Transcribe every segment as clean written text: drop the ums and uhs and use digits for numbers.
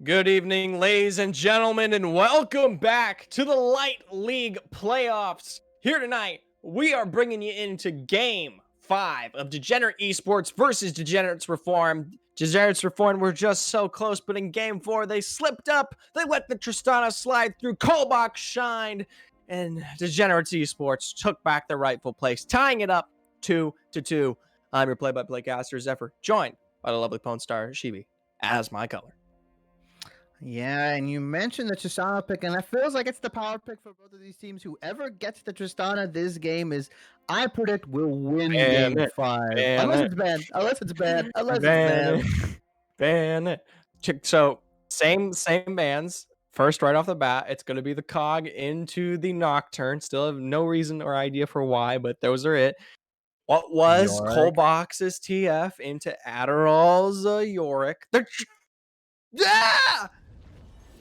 Good evening, ladies and gentlemen, and welcome back to the Light League playoffs. Here tonight, we are bringing you into Game 5 of Degenerate Esports versus Degenerates Reformed. Degenerates Reformed were just so close, but in Game 4, they slipped up. They let the Tristana slide through. Kolbach shined, and Degenerates Esports took back their rightful place, tying it up 2-2. I'm your play-by-play caster, Zephyr, joined by the lovely Pwn Star Shibi as my color. Yeah, and you mentioned the Tristana pick, and it feels like it's the power pick for both of these teams. Whoever gets the Tristana this game I predict, will win Ban Game it. 5. Ban Unless it. it's banned. Unless it's banned. Unless it's Ban banned. it. Ban it. So same bans. First, right off the bat, it's going to be the cog into the Nocturne. Still have no reason or idea for why, but those are it. What was Yorick. Colbox's TF into Adderall's Yorick? Yeah!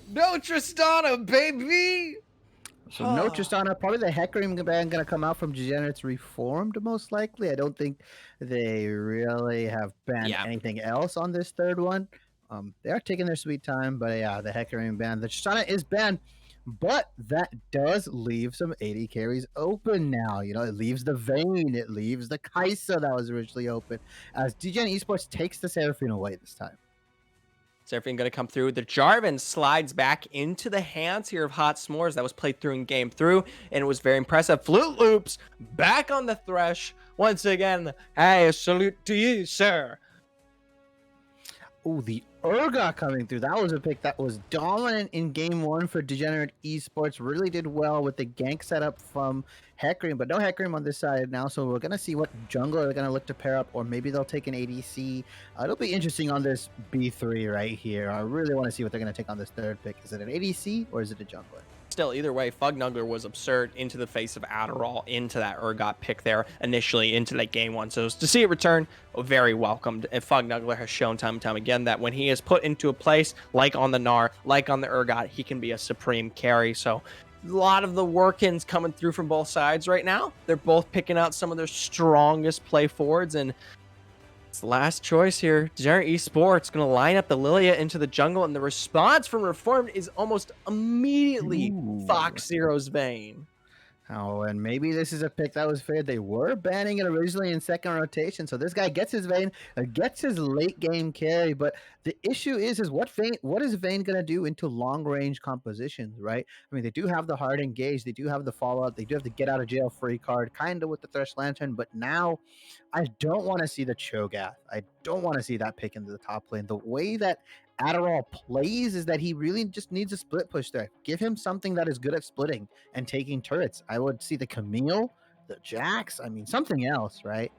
No Tristana, baby! So no Tristana. Probably the Hecarim ban going to come out from Degenerates Reformed, most likely. I don't think they really have banned anything else on this third one. They are taking their sweet time, but yeah, the Hecarim ban. The Tristana is banned, but that does leave some 80 carries open now. You know, it leaves the Vayne, it leaves the Kaisa that was originally open, as DGN Esports takes the Seraphine away this time. Seraphine going to come through. The Jarvan slides back into the hands here of Hot S'mores. That was played through in game through, and it was very impressive. Flute Loops back on the Thresh. Once again, hey, salute to you, sir. Oh, the Urgot coming through. That was a pick that was dominant in game 1 for Degenerate Esports. Really did well with the gank setup from Hecarim, but no Hecarim on this side now. So we're going to see what jungle they're going to look to pair up, or maybe they'll take an ADC. It'll be interesting on this B3 right here. I really want to see what they're going to take on this third pick. Is it an ADC or is it a jungler? Still, either way, Fugnugler was absurd into the face of Adderall, into that Urgot pick there initially, into that game 1. So to see it return, very welcomed. And Fugnugler has shown time and time again that when he is put into a place, like on the Gnar, like on the Urgot, he can be a supreme carry. So a lot of the work-ins coming through from both sides right now. They're both picking out some of their strongest play forwards, and it's the last choice here. Degenerate Esports going to line up the Lilia into the jungle, and the response from Reformed is almost immediately Fox Zero's Vayne. Oh, and maybe this is a pick that was fair. They were banning it originally in second rotation, so this guy gets his Vayne, gets his late game carry. But the issue is what is Vayne gonna do into long range compositions, right? I mean, they do have the hard engage, they do have the fallout, they do have the get out of jail free card, kind of with the Thresh Lantern. But now, I don't want to see the Cho'Gath. I don't want to see that pick into the top lane. The way that Adderall plays is that he really just needs a split push there. Give him something that is good at splitting and taking turrets. I would see the Camille, the Jax, I mean, something else, right?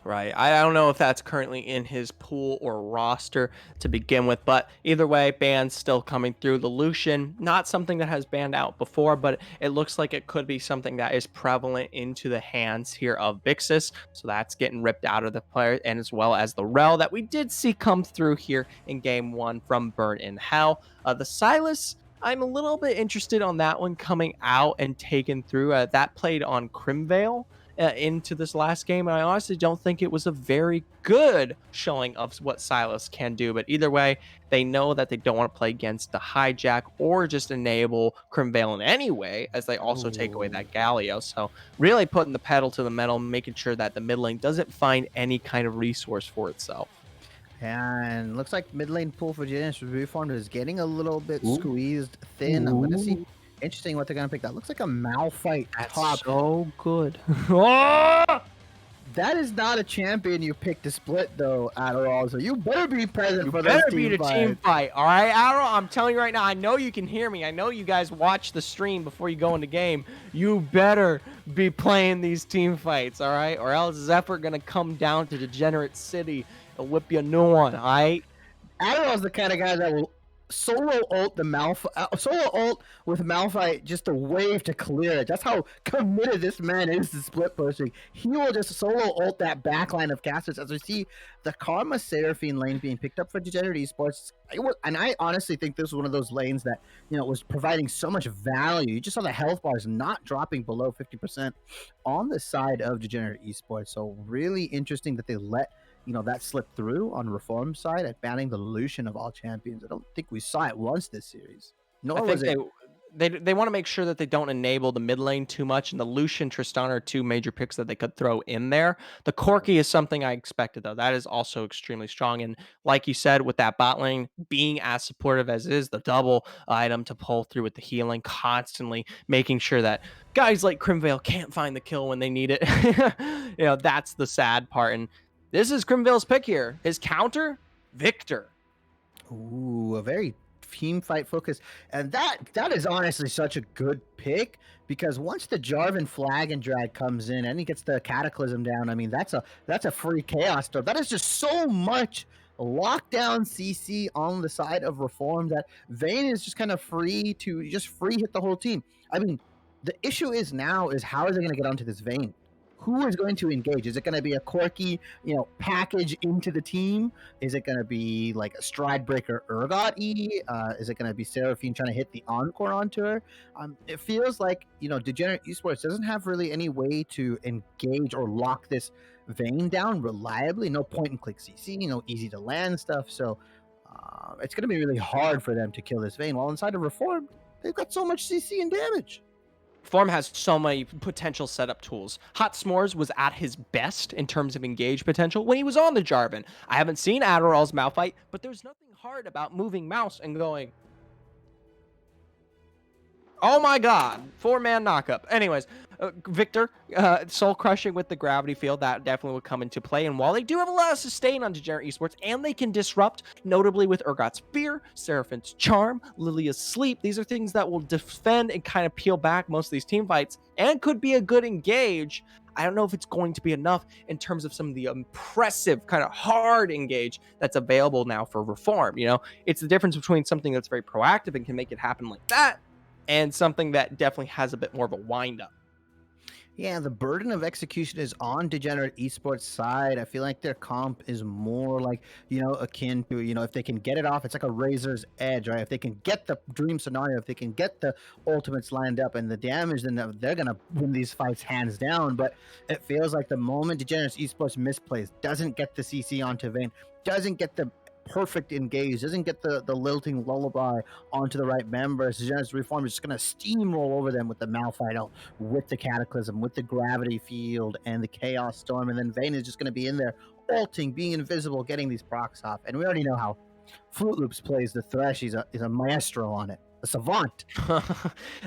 Right. I don't know if that's currently in his pool or roster to begin with, but either way, bans still coming through. The Lucian, not something that has banned out before, but it looks like it could be something that is prevalent into the hands here of Vixis. So that's getting ripped out of the player, and as well as the Rel that we did see come through here in game 1 from Burn in Hell. The Sylas, I'm a little bit interested on that one coming out and taken through. That played on Crimvale into this last game, and I honestly don't think it was a very good showing of what Sylas can do. But either way, they know that they don't want to play against the hijack or just enable Crimvale in any way, as they also take away that Galio. So really putting the pedal to the metal, making sure that the mid lane doesn't find any kind of resource for itself. And looks like mid lane pool for Genesis Reformed is getting a little bit squeezed thin. I'm going to see. Interesting what they're going to pick. That looks like a Malphite top. So good. That is not a champion you picked to split, though, Adderall. So you better be present for this better be the team fight. All right, Adderall, I'm telling you right now, I know you can hear me. I know you guys watch the stream before you go into game. You better be playing these team fights, all right? Or else Zephyr going to come down to Degenerate City and whip you a new one, all right? Adderall's the kind of guy that will solo ult the Malphite, solo ult with Malphite just a wave to clear it. That's how committed this man is to split pushing. He will just solo ult that backline of casters. As we see the Karma Seraphine lane being picked up for Degenerate Esports, and I honestly think this was one of those lanes that, you know, was providing so much value. You just saw the health bars not dropping below 50% on the side of Degenerate Esports. So really interesting that they let, that slipped through on Reform side at banning the Lucian of all champions. I don't think we saw it once this series, I nor was think it. they want to make sure that they don't enable the mid lane too much, and the Lucian Tristana are two major picks that they could throw in there. The Corki is something I expected though. That is also extremely strong, and like you said, with that bot lane being as supportive as it is, the double item to pull through with the healing, constantly making sure that guys like Crimvale can't find the kill when they need it. That's the sad part, and this is Crimvale's pick here. His counter, Victor. Ooh, a very team fight focus, and that is honestly such a good pick because once the Jarvan flag and drag comes in and he gets the Cataclysm down, I mean that's a free chaos storm. That is just so much lockdown CC on the side of Reform that Vayne is just kind of free to just free hit the whole team. I mean, the issue is now is how is it going to get onto this Vayne? Who is going to engage? Is it going to be a quirky, package into the team? Is it going to be like a stride breaker Urgot E? Is it going to be Seraphine trying to hit the encore onto her? It feels like, Degenerate Esports doesn't have really any way to engage or lock this Vayne down reliably. No point and click CC, easy to land stuff. So it's going to be really hard for them to kill this Vayne. While inside of Reform, they've got so much CC and damage. Form has so many potential setup tools. Hot S'mores was at his best in terms of engage potential when he was on the Jarvan. I haven't seen Adderall's Malphite, but there's nothing hard about moving mouse and going, oh my god, 4-man knockup. Anyways, Victor, soul crushing with the gravity field, that definitely would come into play. And while they do have a lot of sustain on Degenerate Esports, and they can disrupt, notably with Urgot's Fear, Seraphine's Charm, Lilia's Sleep, these are things that will defend and kind of peel back most of these team fights, and could be a good engage. I don't know if it's going to be enough in terms of some of the impressive kind of hard engage that's available now for Reform. It's the difference between something that's very proactive and can make it happen like that, and something that definitely has a bit more of a wind up. Yeah, the burden of execution is on Degenerate Esports side. I feel like their comp is more like, akin to, if they can get it off, it's like a razor's edge, right? If they can get the dream scenario, if they can get the ultimates lined up and the damage, then they're going to win these fights hands down. But it feels like the moment Degenerate Esports misplays, doesn't get the CC onto Vayne, doesn't get the perfect engage, doesn't get the lilting lullaby onto the right members, Degenerates Reform is just going to steamroll over them with the Malphite, with the Cataclysm, with the Gravity Field, and the Chaos Storm, and then Vayne is just going to be in there, ulting, being invisible, getting these procs off. And we already know how Fruit Loops plays the Thresh. He's a maestro on it. A savant.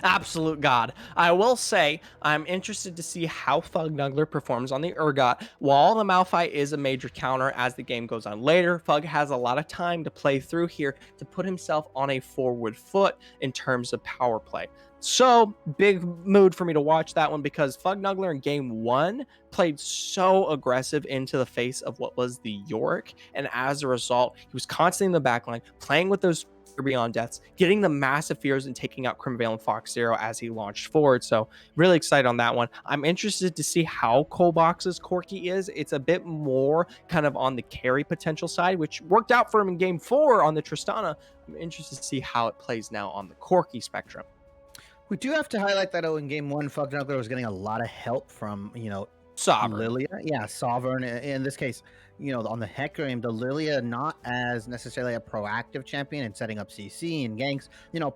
Absolute god. I will say I'm interested to see how Fugnuggler performs on the Urgot. While the Malphite is a major counter as the game goes on later, Fug has a lot of time to play through here to put himself on a forward foot in terms of power play. So big mood for me to watch that one because Fugnuggler in game one played so aggressive into the face of what was the Yorick, and as a result, he was constantly in the backline playing with those Beyond Deaths, getting the massive fears and taking out Crimvale and Fox Zero as he launched forward. So really excited on that one. I'm interested to see how Colbox's Corki is. It's a bit more kind of on the carry potential side, which worked out for him in game 4 on the Tristana. I'm interested to see how it plays now on the Corki spectrum. We do have to highlight that in game one, Fugnuggler was getting a lot of help from, Sovereign. Lilia. Yeah, Sovereign. In this case, on the Hecarim, game, the Lilia not as necessarily a proactive champion in setting up CC and ganks.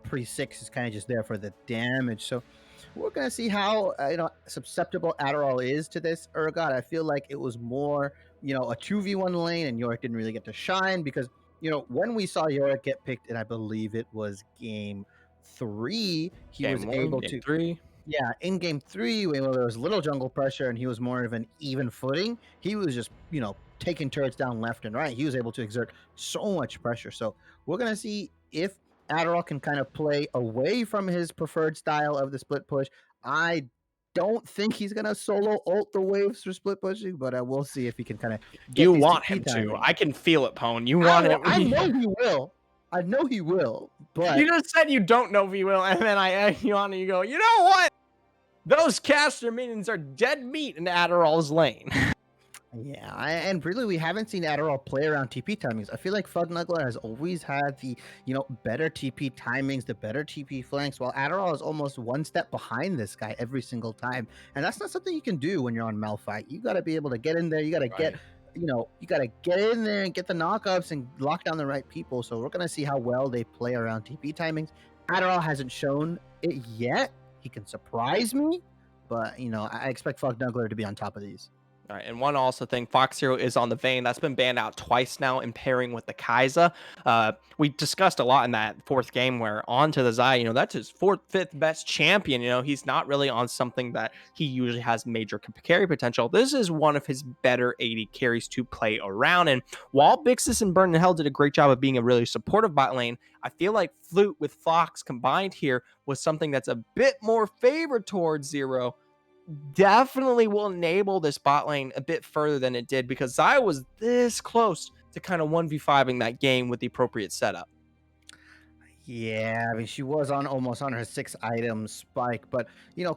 Pre-6 is kind of just there for the damage. So we're going to see how, susceptible Adderall is to this Urgot. I feel like it was more, a 2v1 lane, and Yorick didn't really get to shine because, when we saw Yorick get picked, and I believe it was game 3, he Game was 1, able game to. 3. Yeah, in game 3, when there was little jungle pressure and he was more of an even footing, he was just, taking turrets down left and right. He was able to exert so much pressure. So we're going to see if Adderall can kind of play away from his preferred style of the split push. I don't think he's going to solo ult the waves for split pushing, but we'll see if he can kind of get You these want TP him to. timings. I can feel it, Pone. You want him. I know he will. I know he will, but You just said you don't know if he will, and then I egg you on and you go, you know what? Those caster minions are dead meat in Adderall's lane. yeah, and really we haven't seen Adderall play around TP timings. I feel like Fugnuggler has always had the, better TP timings, the better TP flanks, while Adderall is almost one step behind this guy every single time. And that's not something you can do when you're on Malphite. You got to be able to get in there. You got to get you gotta get in there and get the knockups and lock down the right people. So we're gonna see how well they play around TP timings. Adderall hasn't shown it yet. He can surprise me, but I expect Fuck Knuckler to be on top of these. All right, and one also thing, Fox Zero is on the Vayne. That's been banned out twice now in pairing with the Kai'Sa. We discussed a lot in that fourth game where on to the Zai, that's his fourth, fifth best champion. He's not really on something that he usually has major carry potential. This is one of his better 80 carries to play around. And while Bixis and Burn and Hell did a great job of being a really supportive bot lane, I feel like Flute with Fox combined here was something that's a bit more favored towards Zero. Definitely will enable this bot lane a bit further than it did because Zaya was this close to kind of 1v5ing that game with the appropriate setup. Yeah, I mean, she was on almost on her 6 item spike, but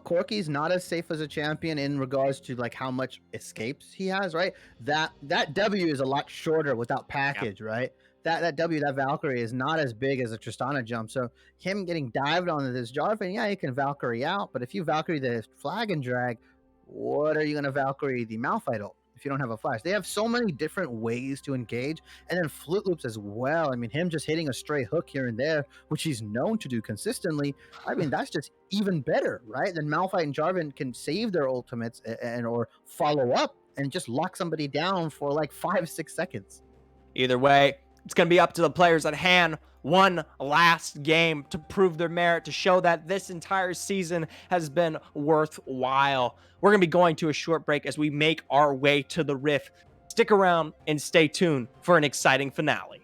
Corky's not as safe as a champion in regards to like how much escapes he has, right? That W is a lot shorter without Yeah. package, right? That W, that Valkyrie is not as big as a Tristana jump. So him getting dived onto this Jarvan, yeah, you can Valkyrie out, but if you Valkyrie the flag and drag, what are you gonna Valkyrie the Malphite ult if you don't have a flash? They have so many different ways to engage, and then flute loops as well. I mean, him just hitting a stray hook here and there, which he's known to do consistently. I mean, that's just even better, right? Then Malphite and Jarvan can save their ultimates and or follow up and just lock somebody down for like 5-6 seconds. Either way, it's going to be up to the players at hand. One last game to prove their merit, to show that this entire season has been worthwhile. We're going to be going to a short break as we make our way to the Rift. Stick around and stay tuned for an exciting finale.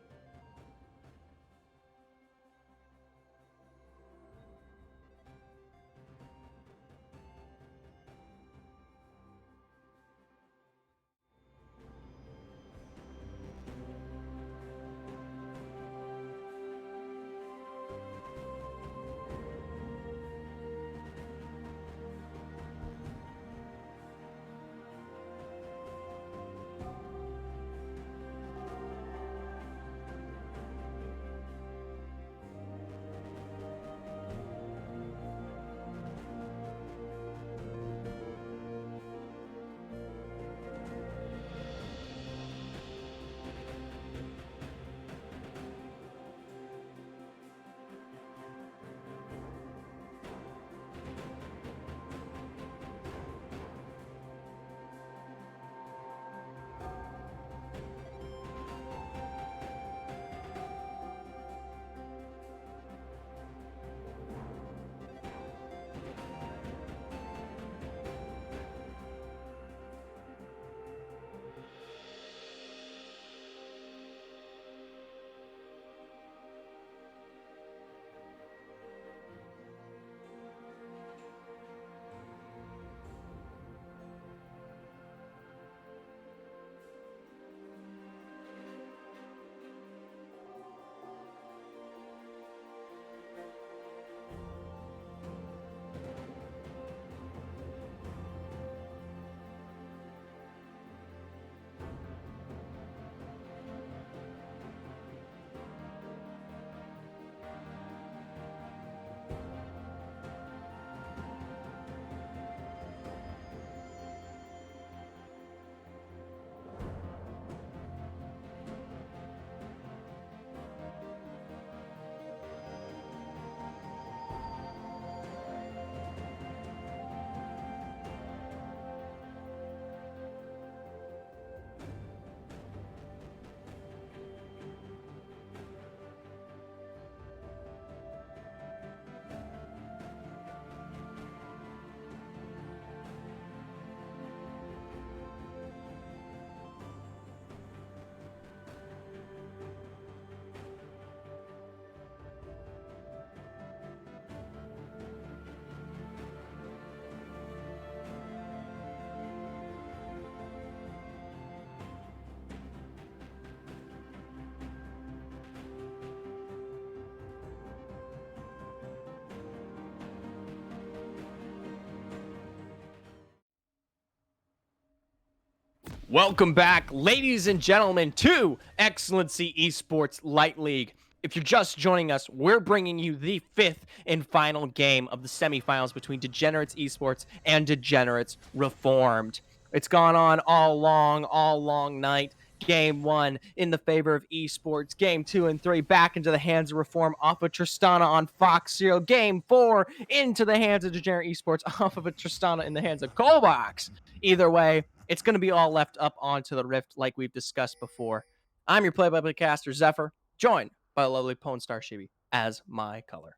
Welcome back, ladies and gentlemen, to Excellency Esports Light League. If you're just joining us, we're bringing you the fifth and final game of the semifinals between Degenerates Esports and Degenerates Reformed. It's gone on all long night. Game 1 in the favor of Esports. Game 2 and 3 back into the hands of Reform off of Tristana on Fox Zero. Game 4 into the hands of Degenerate Esports off of a Tristana in the hands of Colbox. Either way, it's going to be all left up onto the Rift like we've discussed before. I'm your play-by-play caster, Zephyr, joined by the lovely Pwn Star Shibi as my color.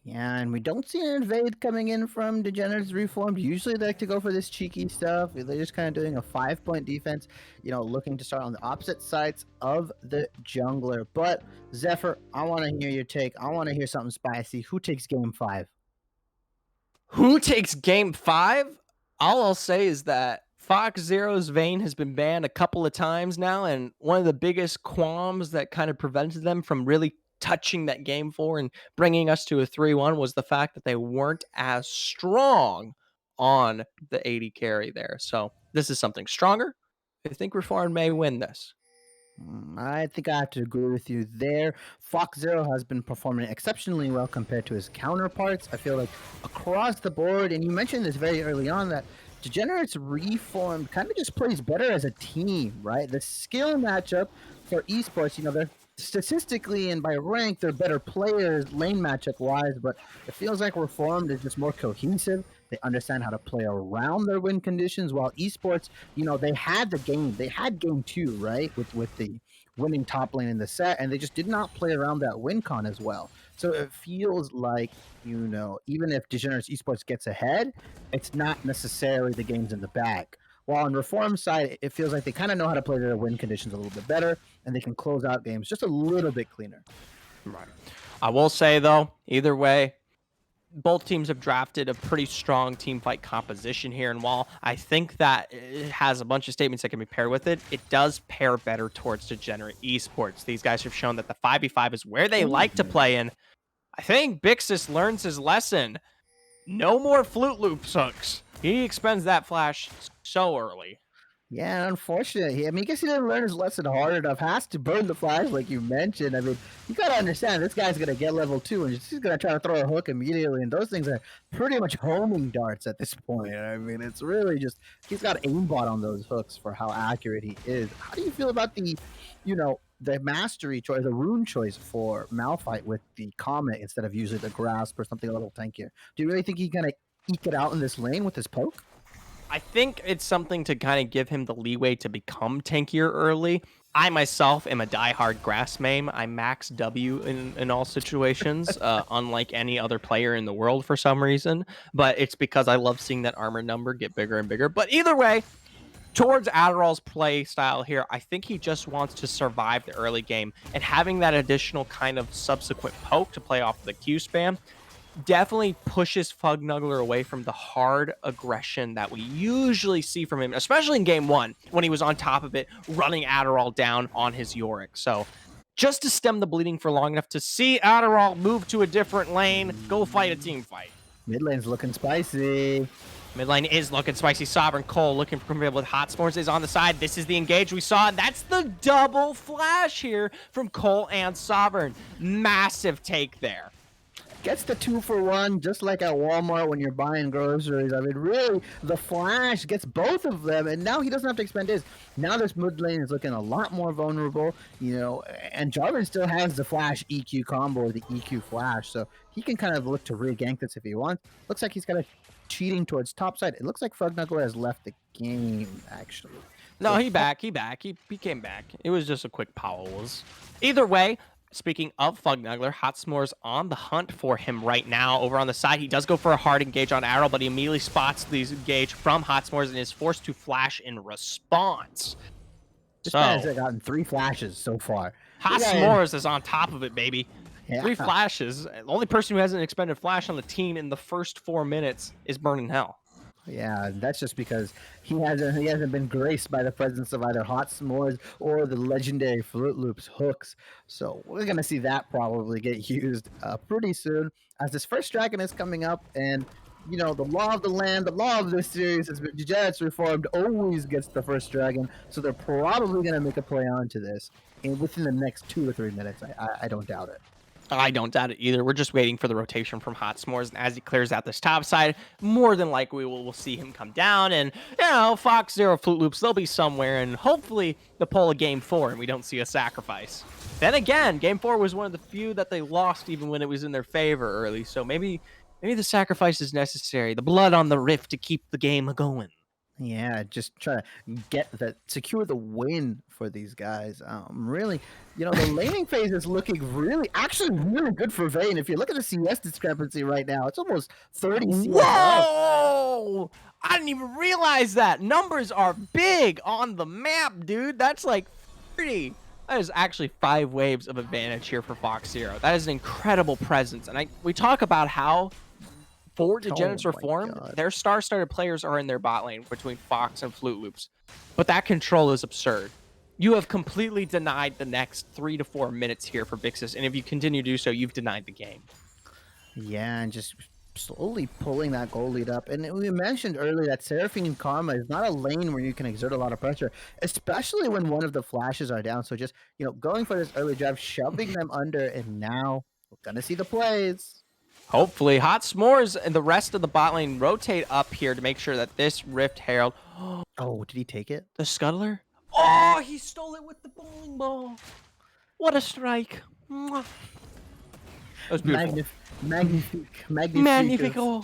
Yeah, and we don't see an invade coming in from Degenerates Reformed. Usually they like to go for this cheeky stuff. They're just kind of doing a 5-point defense, looking to start on the opposite sides of the jungler. But Zephyr, I want to hear your take. I want to hear something spicy. Who takes game 5? Who takes game 5? All I'll say is that Fox Zero's Vayne has been banned a couple of times now, and one of the biggest qualms that kind of prevented them from really touching that game 4 and bringing us to a 3-1 was the fact that they weren't as strong on the 80 carry there. So this is something stronger. I think Reform may win this. I think I have to agree with you there. Fox Zero has been performing exceptionally well compared to his counterparts. I feel like across the board, and you mentioned this very early on, that Degenerates Reformed kind of just plays better as a team, right? The skill matchup for esports, they're statistically and by rank, they're better players lane matchup wise, but it feels like Reformed is just more cohesive. They understand how to play around their win conditions, while esports, they had the game. They had game 2, right? With the winning top lane in the set, and they just did not play around that win con as well. So it feels like, even if Degenerates Esports gets ahead, it's not necessarily the game's in the bag. While on Reform side, it feels like they kind of know how to play their win conditions a little bit better, and they can close out games just a little bit cleaner. Right. I will say, though, either way, both teams have drafted a pretty strong team fight composition here. And while I think that it has a bunch of statements that can be paired with it, it does pair better towards Degenerate Esports. These guys have shown that the 5v5 is where they like to play in. I think Bixis learns his lesson. No more flute loop hooks. He expends that flash so early. Yeah, unfortunately. I guess he didn't learn his lesson hard enough. Has to burn the flash, like you mentioned. You gotta understand this guy's gonna get level 2 and he's gonna try to throw a hook immediately. And those things are pretty much homing darts at this point. It's really just he's got aimbot on those hooks for how accurate he is. How do you feel about the mastery choice, the rune choice for Malphite with the Comet instead of usually the Grasp or something a little tankier? Do you really think he's gonna eke it out in this lane with his poke? I think it's something to kind of give him the leeway to become tankier early. I myself am a diehard grass main. I max W in all situations, unlike any other player in the world for some reason. But it's because I love seeing that armor number get bigger and bigger. But either way, towards Adderall's play style here, I think he just wants to survive the early game, and having that additional kind of subsequent poke to play off the Q spam definitely pushes Fugnuggler away from the hard aggression that we usually see from him, especially in game 1 when he was on top of it, running Adderall down on his Yorick. So just to stem the bleeding for long enough to see Adderall move to a different lane, go fight a team fight. Mid lane's looking spicy. Mid lane is looking spicy. Sovereign Cole looking for comfortable with Hot S'mores is on the side. This is the engage we saw. That's the double flash here from Cole and Sovereign. Massive take there. Gets the 2-for-1, just like at Walmart when you're buying groceries. Really, the flash gets both of them, and now he doesn't have to expend his. Now this mid lane is looking a lot more vulnerable, and Jarvan still has the flash EQ combo, or the EQ flash, so he can kind of look to re-gank this if he wants. Looks like he's kind of cheating towards top side. It looks like Fugnuggler has left the game, actually. No, he back. He came back. It was just a quick pause. Either way, speaking of Fugnuggler, Hot S'mores on the hunt for him right now. Over on the side, he does go for a hard engage on Arrow, but he immediately spots the engage from Hot S'mores and is forced to flash in response. This guy has gotten 3 flashes so far. Hot S'mores is on top of it, baby. Yeah. 3 flashes. The only person who hasn't expended flash on the team in the first 4 minutes is Burning Hell. Yeah, that's just because he hasn't been graced by the presence of either Hot S'mores or the legendary Fruit Loops hooks. So we're gonna see that probably get used pretty soon, as this first dragon is coming up, and the law of the land, the law of this series has been Degenerates Reformed always gets the first dragon, so they're probably gonna make a play onto this, and within the next 2 or 3 minutes. I don't doubt it. I don't doubt it either. We're just waiting for the rotation from Hot S'mores, and as he clears out this top side, more than likely we'll see him come down, and, Fox Zero Flute Loops, they'll be somewhere, and hopefully the pull of Game 4, and we don't see a sacrifice. Then again, Game 4 was one of the few that they lost even when it was in their favor early, so maybe the sacrifice is necessary, the blood on the rift to keep the game going. Yeah, just try to secure the win for these guys. Really, the laning phase is looking actually really good for Vayne. If you look at the CS discrepancy right now, it's almost 30 CS up. Whoa! I didn't even realize that. Numbers are big on the map, dude. That's like 30. That is actually 5 waves of advantage here for Fox Zero. That is an incredible presence. And we talk about how for Oh Degenerates were my formed, god. their star-started players are in their bot lane between Fox and Flute Loops. But that control is absurd. You have completely denied the next 3 to 4 minutes here for Vixis, and if you continue to do so, you've denied the game. Yeah, and just slowly pulling that goal lead up. And we mentioned earlier that Seraphine Karma is not a lane where you can exert a lot of pressure, especially when one of the flashes are down. So just, going for this early drive, shoving them under, and now we're going to see the plays. Hopefully, Hot S'mores and the rest of the bot lane rotate up here to make sure that this Rift Herald... Oh, did he take it? The Scuttler? Oh, he stole it with the bowling ball. What a strike. Mwah. That was beautiful. Magnifico.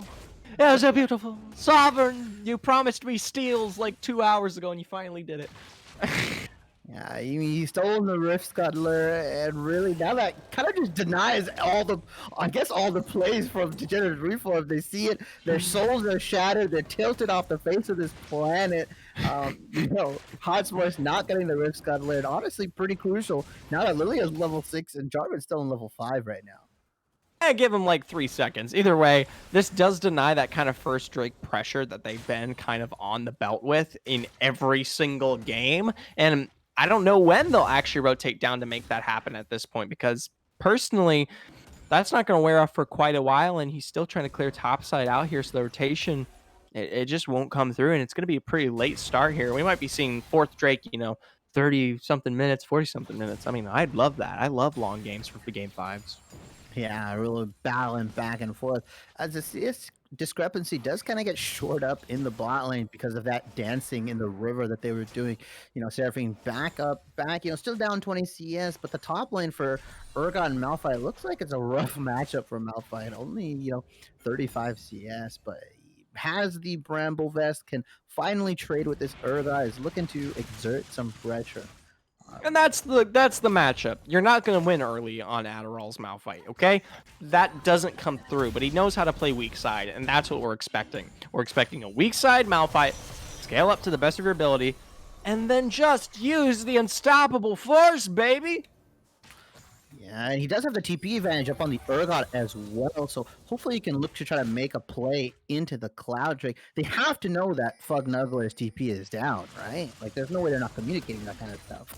That was a beautiful. Sovereign, you promised me steals like 2 hours ago, and you finally did it. Yeah, he stole the Rift Scuttler, and really now that kind of just denies all the plays from Degenerate Reform. They see it, their souls are shattered, they're tilted off the face of this planet. Hotspur's not getting the Rift Scuttler, and honestly pretty crucial now that Lily is level 6 and Jarvan's still in level 5 right now. Give him like 3 seconds. Either way, this does deny that kind of first Drake pressure that they've been kind of on the belt with in every single game. And I don't know when they'll actually rotate down to make that happen at this point, because personally, that's not going to wear off for quite a while, and he's still trying to clear topside out here, so the rotation, it just won't come through, and it's going to be a pretty late start here. We might be seeing 4th Drake, 30-something minutes, 40-something minutes. I mean, I'd love that. I love long games for Game 5s. Yeah, really battling back and forth. As the CS discrepancy does kind of get shored up in the bot lane because of that dancing in the river that they were doing. Seraphine back, still down 20 CS, but the top lane for Urgot and Malphite looks like it's a rough matchup for Malphite. Only, 35 CS, but has the Bramble Vest, can finally trade with this Urgot, is looking to exert some pressure. And that's the matchup. You're not going to win early on Adderall's Malphite, okay? That doesn't come through, but he knows how to play weak side, and that's what we're expecting. We're expecting a weak side Malphite, scale up to the best of your ability, and then just use the unstoppable force, baby! Yeah, and he does have the TP advantage up on the Urgot as well, so hopefully he can look to try to make a play into the Cloud Drake. They have to know that Fug Nuggler's TP is down, right? Like, there's no way they're not communicating that kind of stuff.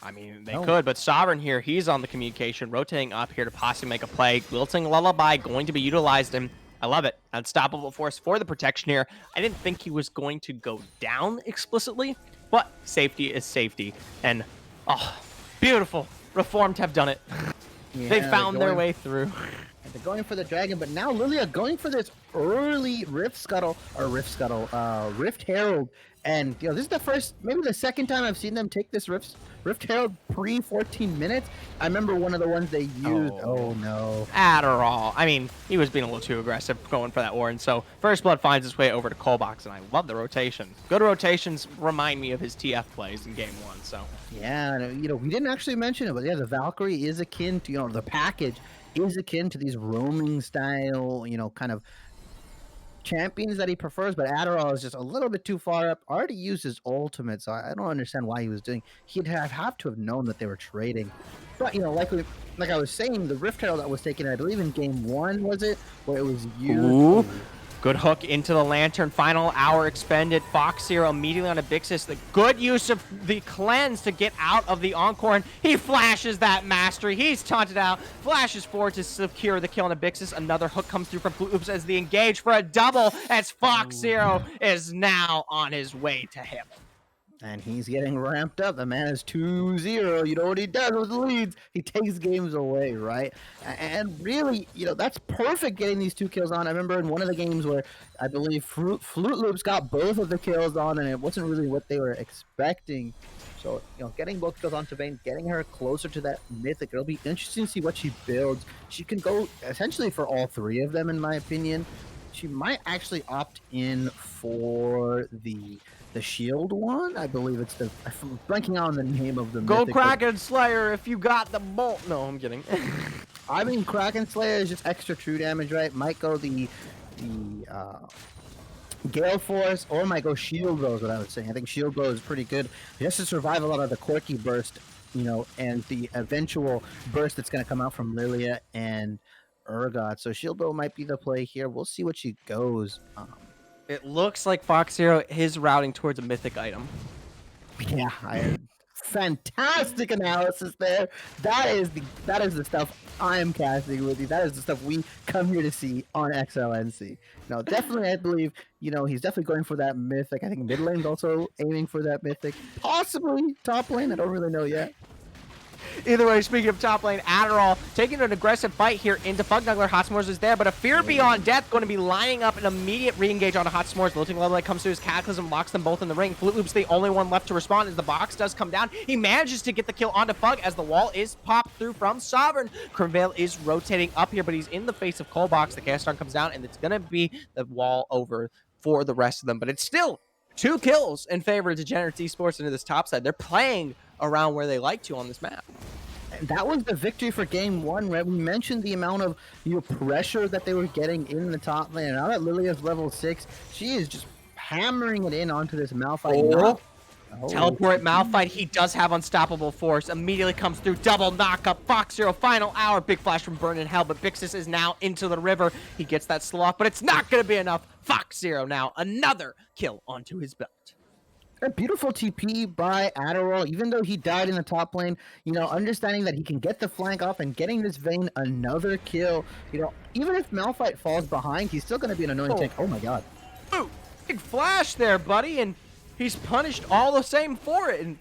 I mean, they could, but Sovereign here, he's on the communication, rotating up here to possibly make a play. Wilting Lullaby going to be utilized, and I love it. Unstoppable force for the protection here. I didn't think he was going to go down explicitly, but safety is safety. And, oh, beautiful. Reformed have done it. Yeah, they found their way through. They're going for the dragon, but now Lilia going for this early Rift Herald. And this is the first, maybe the second time I've seen them take this Rift Herald pre 14 minutes. I remember one of the ones they used. Oh no. Adderall. I mean, he was being a little too aggressive going for that Warren. So First Blood finds its way over to Colbox, and I love the rotation. Good rotations remind me of his TF plays in Game 1. So yeah, we didn't actually mention it, but yeah, the Valkyrie is akin to the package is akin to these roaming style, kind of champions that he prefers, but Adderall is just a little bit too far up. Already used his ultimate, so I don't understand why he was doing. He'd have to have known that they were trading. But like I was saying, the Rift Herald that was taken, I believe in Game 1, was it, where it was used. Ooh. Good hook into the Lantern. Final hour expended. Fox Zero immediately on Abixis. The good use of the cleanse to get out of the Encore. And he flashes that mastery. He's taunted out. Flashes forward to secure the kill on Abixis. Another hook comes through from Flute Loops as the engage for a double as Fox Zero is now on his way to him. And he's getting ramped up. The man is 2-0. You know what he does with the leads? He takes games away, right? And really, that's perfect getting these 2 kills on. I remember in one of the games where I believe Flute Loops got both of the kills on, and it wasn't really what they were expecting. So, getting both kills onto Vayne, getting her closer to that mythic, it'll be interesting to see what she builds. She can go essentially for all 3 of them, in my opinion. She might actually opt in for the shield one. I believe it's I'm blanking on the name of the Go mythic. Kraken Slayer if you got the bolt. No, I'm kidding. I mean, Kraken Slayer is just extra true damage, right? Might go the Gale Force, or might go Shield Blow is what I would say. I think Shield Blow is pretty good. He has to survive a lot of the quirky burst, and the eventual burst that's going to come out from Lilia and Urgot. So Shield Blow might be the play here. We'll see what she goes. It looks like Fox Zero is routing towards a mythic item. Yeah, fantastic analysis there. That is the stuff I am casting with you. That is the stuff we come here to see on XLNC. No, definitely, I believe he's definitely going for that mythic. I think mid lane's also aiming for that mythic. Possibly top lane. I don't really know yet. Either way, speaking of top lane, Adderall taking an aggressive fight here into Fugnuggler. Hot S'mores is there, but a Fear Beyond Death going to be lining up an immediate re-engage onto Hot S'mores. Lilting Level comes to his Cataclysm, locks them both in the ring. Flute Loop's the only one left to respond as the box does come down. He manages to get the kill onto Fug as the wall is popped through from Sovereign. Crimvale is rotating up here, but he's in the face of Colbox. The Cast Iron comes down, and it's going to be the wall over for the rest of them, but it's still 2 kills in favor of Degenerates Esports into this top side. They're playing around where they like to on this map. That was the victory for game 1, right? We mentioned the amount of pressure that they were getting in the top lane. Now that Lilia's level 6, she is just hammering it in onto this Malphite. Teleport Malphite. He does have unstoppable force. Immediately comes through. Double knockup. Fox Zero final hour. Big flash from Burn in Hell, but Bixis is now into the river. He gets that sloth, but it's not going to be enough. Fox Zero now another kill onto his belt. A beautiful TP by Adderall, even though he died in the top lane, understanding that he can get the flank off and getting this Vayne another kill. Even if Malphite falls behind, he's still going to be an annoying tank. Oh my god. Ooh, big flash there, buddy, and he's punished all the same for it. And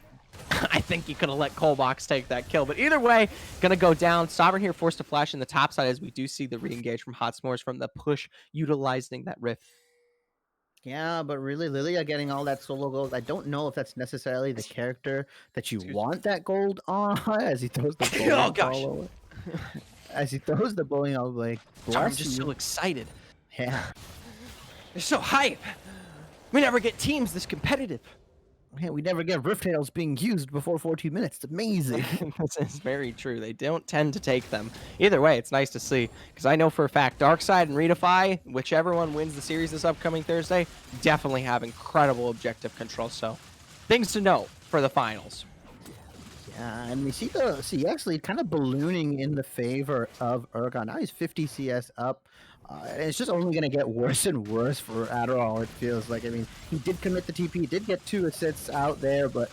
I think he could have let Colbox take that kill. But either way, going to go down. Sovereign here forced to flash in the top side as we do see the re-engage from Hot S'mores from the push utilizing that rift. Yeah, but really, Lilia getting all that solo gold, I don't know if that's necessarily the character that you want that gold on. As he throws the bowling oh, gosh. As he throws the bowling, I was like, I'm just so excited. Yeah. They're so hype. We never get teams this competitive. Man, we never get Rift Tails being used before 14 minutes. It's amazing. This is very true. They don't tend to take them. Either way, it's nice to see, because I know for a fact Darkseid and Redefy, whichever one wins the series this upcoming Thursday, definitely have incredible objective control. So, things to know for the finals. Yeah, and we see actually kind of ballooning in the favor of Urgot. Now he's 50 CS up. And it's just only going to get worse and worse for Adderall, it feels like. I mean, he did commit the TP, he did get 2 assists out there, but,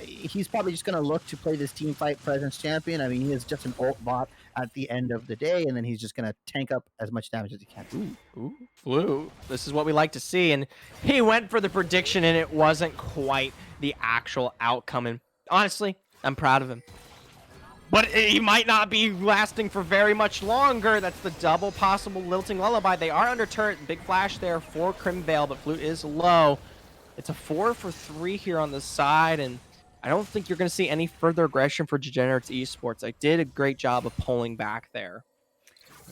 he's probably just going to look to play this team fight presence champion. I mean, he is just an ult bot at the end of the day, and then he's just going to tank up as much damage as he can. Ooh, Flu. This is what we like to see, and he went for the prediction, and it wasn't quite the actual outcome. And honestly, I'm proud of him. But he might not be lasting for very much longer. That's the double possible Lilting Lullaby. They are under turret. Big flash there for Crimvale, but Flute is low. It's a 4 for 3 here on the side, and I don't think you're going to see any further aggression for Degenerates Esports. I did a great job of pulling back there.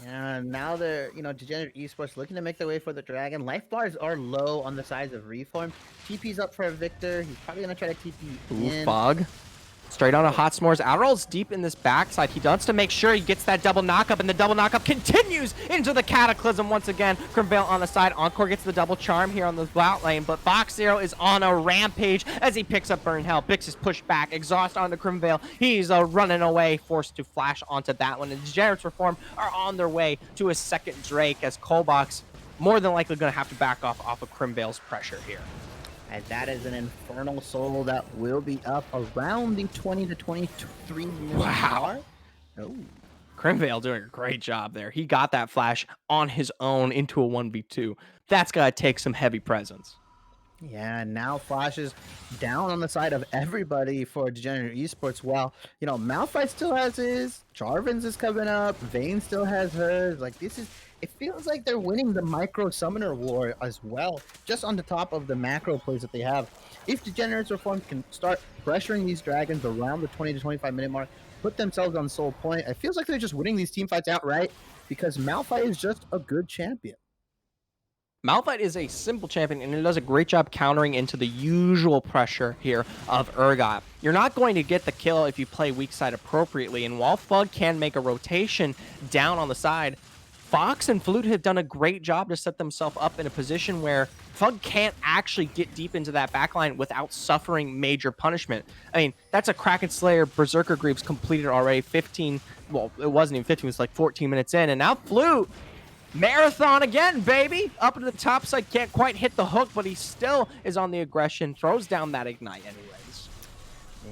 Yeah, now they're, Degenerate Esports looking to make their way for the Dragon. Life bars are low on the sides of Reform. TP's up for Victor. He's probably going to try to TP in. Fog. Straight on a Hot S'mores. Adderall's deep in this backside. He wants to make sure he gets that double knockup, and the double knockup continues into the Cataclysm once again. Crimvale on the side. Encore gets the double charm here on the bot lane, but Fox Zero is on a rampage as he picks up Burn Hell. Bix is pushed back. Exhaust onto Crimvale. He's running away, forced to flash onto that one. And Degenerates Reform are on their way to a second Drake as Colbox more than likely going to have to back off of Crimvale's pressure here. And that is an Infernal Soul that will be up around the 20 to 23 minute mark. Oh. Crimvale doing a great job there. He got that flash on his own into a 1v2. That's got to take some heavy presence. Yeah, now Flash is down on the side of everybody for Degenerate Esports. Well, Malphite still has his, Jarvan's is coming up, Vayne still has hers. Like, it feels like they're winning the micro summoner war as well, just on the top of the macro plays that they have. If Degenerates Reform can start pressuring these dragons around the 20 to 25-minute mark, put themselves on soul point, it feels like they're just winning these team fights outright because Malphite is just a good champion. Malphite is a simple champion, and it does a great job countering into the usual pressure here of Urgot. You're not going to get the kill if you play weak side appropriately, and while Fug can make a rotation down on the side, Fox and Flute have done a great job to set themselves up in a position where Fug can't actually get deep into that backline without suffering major punishment. I mean, that's a Kraken Slayer Berserker Greaves completed already 15, well, it wasn't even 15, it was like 14 minutes in, and now Flute marathon again, baby. Up to the top side, can't quite hit the hook, but he still is on the aggression, throws down that ignite anyways.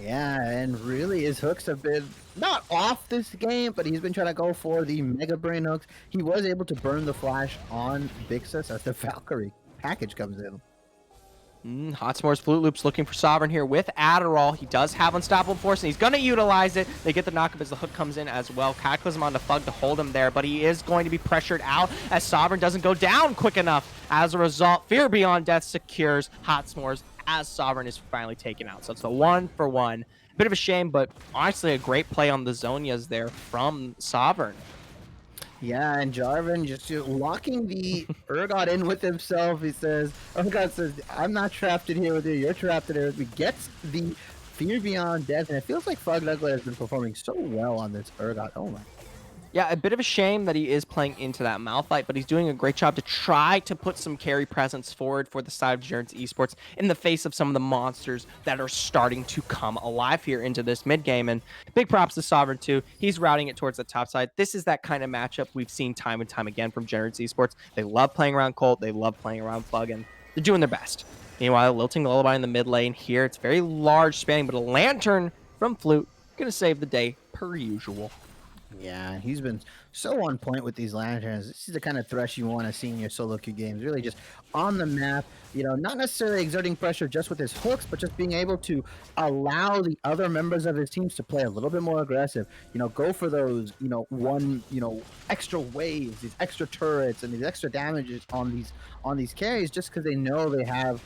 Yeah, and really his hooks have been not off this game, but he's been trying to go for the Mega Brain hooks. He was able to burn the flash on Vixus as the Valkyrie package comes in. Hot S'mores Flute Loops looking for Sovereign here with Adderall. He does have Unstoppable Force, and he's going to utilize it. They get the knockup as the hook comes in as well. Cataclysm on the Fug to hold him there, but he is going to be pressured out as Sovereign doesn't go down quick enough. As a result, Fear Beyond Death secures Hot S'mores as Sovereign is finally taken out. So it's a 1-for-1. Bit of a shame, but honestly a great play on the Zonias there from Sovereign. Yeah, and Jarvan just locking the Urgot in with himself. Urgot says, I'm not trapped in here with you, you're trapped in here with me. Gets the Fear Beyond Death, and it feels like Fugnuggler has been performing so well on this Urgot. Oh my. Yeah, a bit of a shame that he is playing into that Malphite, but he's doing a great job to try to put some carry presence forward for the side of Degenerates Esports in the face of some of the monsters that are starting to come alive here into this mid game. And big props to Sovereign too. He's routing it towards the top side. This is that kind of matchup we've seen time and time again from Degenerates Esports. They love playing around Colt. They love playing around Fug, and they're doing their best. Meanwhile, Lilting Lullaby in the mid lane here. It's very large spanning, but a Lantern from Flute going to save the day per usual. Yeah, he's been so on point with these lanterns. This is the kind of thresh you want to see in your solo queue games. Really just on the map, not necessarily exerting pressure just with his hooks, but just being able to allow the other members of his teams to play a little bit more aggressive. Go for those, extra waves, these extra turrets, and these extra damages on these carries just because they know they have,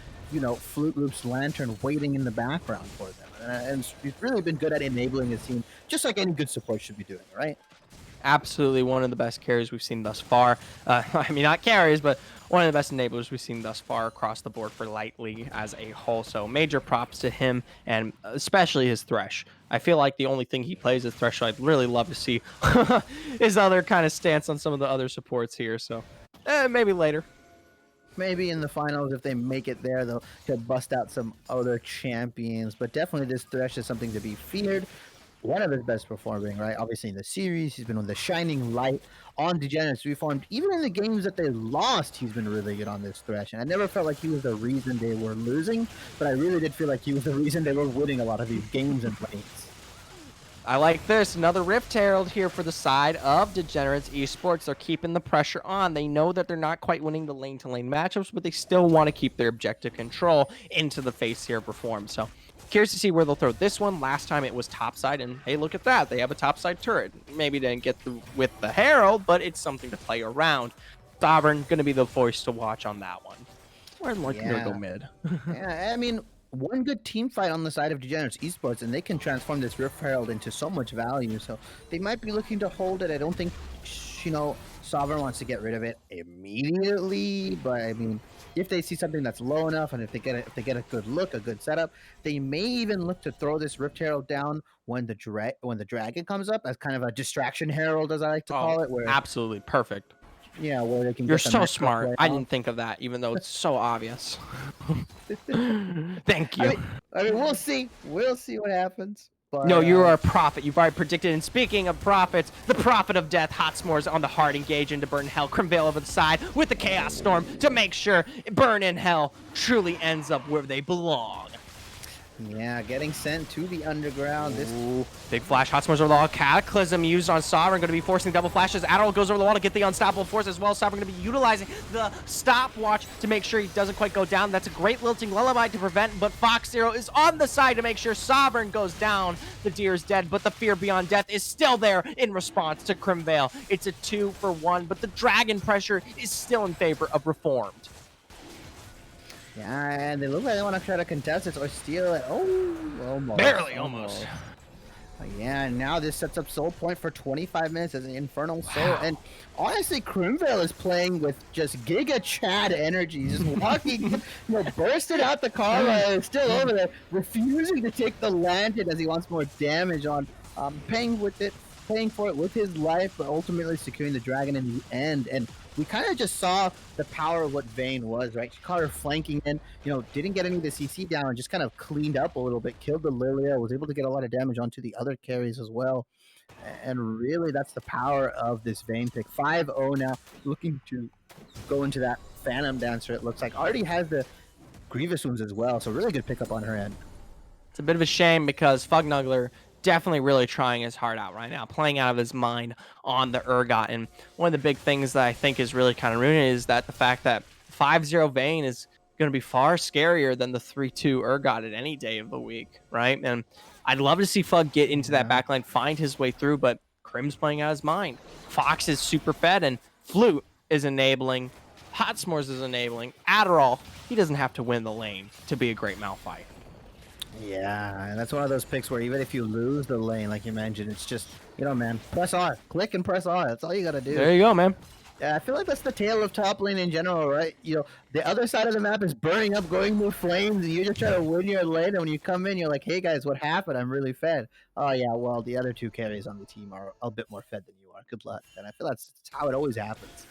Flute Loop's Lantern waiting in the background for them. And he's really been good at enabling his team, just like any good support should be doing, right? Absolutely one of the best carries we've seen thus far. I mean, not carries, but one of the best enablers we've seen thus far across the board for Light League as a whole. So major props to him, and especially his Thresh. I feel like the only thing he plays is Thresh, so I'd really love to see his other kind of stance on some of the other supports here. So maybe later. Maybe in the finals, if they make it there, they'll bust out some other champions. But definitely this Thresh is something to be feared. One of his best performing, right? Obviously in the series, he's been on the shining light on Degenerates Reformed. Even in the games that they lost, he's been really good on this Thresh. And I never felt like he was the reason they were losing, but I really did feel like he was the reason they were winning a lot of these games and lanes. I like this. Another Rift Herald here for the side of Degenerates Esports. They're keeping the pressure on. They know that they're not quite winning the lane-to-lane matchups, but they still want to keep their objective control into the face here Reform. So curious to see where they'll throw this one. Last time it was topside, and hey, look at that. They have a topside turret. Maybe didn't get with the Herald, but it's something to play around. Sovereign going to be the voice to watch on that one. We're like going to go mid. Yeah, I mean, one good team fight on the side of Degenerates Esports, and they can transform this Rift Herald into so much value. So they might be looking to hold it. I don't think, Sovereign wants to get rid of it immediately. But I mean, if they see something that's low enough, and if they get a good look, a good setup, they may even look to throw this Rift Herald down when the dragon comes up as kind of a distraction herald, as I like to call it. Where absolutely perfect. Yeah, where they can. You're so smart. I didn't think of that, even though it's so obvious. Thank you. I mean, we'll see. We'll see what happens. But, no, you are a prophet. You've already predicted. And speaking of prophets, the prophet of death, Hot S'mores on the hard engage into Burn in Hell. Crimvale over the side with the Chaos Storm to make sure Burn in Hell truly ends up where they belong. Yeah, getting sent to the underground. This Ooh, big flash, hot smores over the wall. Cataclysm used on Sovereign, going to be forcing double flashes. Adderall goes over the wall to get the unstoppable force as well. Sovereign going to be utilizing the stopwatch to make sure he doesn't quite go down. That's a great lilting lullaby to prevent, but Fox Zero is on the side to make sure Sovereign goes down. The deer is dead, but the fear beyond death is still there in response to Crimvale. It's a 2-for-1, but the dragon pressure is still in favor of Reformed. Yeah, and they look like they want to try to contest it or steal it. Oh, Barely, almost. Yeah, and now this sets up Soul Point for 25 minutes as an Infernal Soul. And honestly, Crimvale is playing with just Giga Chad energy. Just walking, bursting out the car, still over there, refusing to take the lantern as he wants more damage on, paying for it with his life, but ultimately securing the dragon in the end. And we kind of just saw the power of what Vayne was, right? She caught her flanking in, didn't get any of the CC down and just kind of cleaned up a little bit, killed the Lilia, was able to get a lot of damage onto the other carries as well. And really, that's the power of this Vayne pick. 5-0 now, looking to go into that Phantom Dancer, it looks like. Already has the Grievous Wounds as well, so really good pickup on her end. It's a bit of a shame because Fugnuggler definitely really trying his heart out right now, playing out of his mind on the Urgot. And one of the big things that I think is really kind of ruining is that the fact that 5-0 Vayne is going to be far scarier than the 3-2 Urgot at any day of the week, right? And I'd love to see Fug get into that Yeah. backline, find his way through, but Crim's playing out his mind. Fox is super fed, and Flute is enabling. Hot S'mores is enabling. Adderall, he doesn't have to win the lane to be a great Malphite. Yeah, and that's one of those picks where even if you lose the lane, like you mentioned, it's just, man, press R. Click and press R. That's all you got to do. There you go, man. Yeah, I feel like that's the tale of top lane in general, right? The other side of the map is burning up, going through flames, and you're just trying to win your lane, and when you come in, you're like, hey guys, what happened? I'm really fed. Oh yeah, well, the other two carries on the team are a bit more fed than you are. Good luck. And I feel that's how it always happens.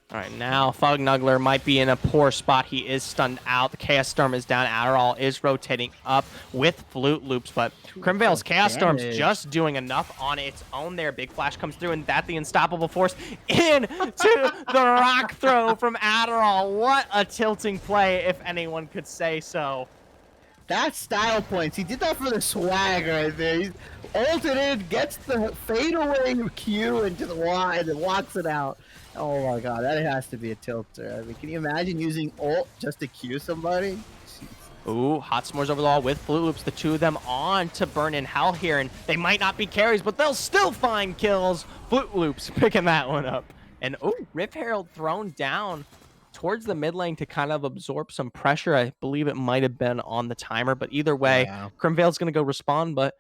All right, now Fugnuggler might be in a poor spot. He is stunned out. The Chaos Storm is down. Adderall is rotating up with Flute Loops, but Crimvale's Chaos Storm's just doing enough on its own there. Big Flash comes through, and that the unstoppable force into the rock throw from Adderall. What a tilting play, if anyone could say so. That's style points. He did that for the swag right there. He's ulted in, gets the fadeaway Q into the wide and walks it out. Oh my god, that has to be a tilter. I mean, can you imagine using ult just to Q somebody? Ooh, Hot S'mores over the wall with Flute Loops. The two of them on to burn in hell here, and they might not be carries, but they'll still find kills. Flute Loops picking that one up. And ooh, Rift Herald thrown down towards the mid lane to kind of absorb some pressure. I believe it might have been on the timer, but either way, Yeah. Crimvale's going to go respond, but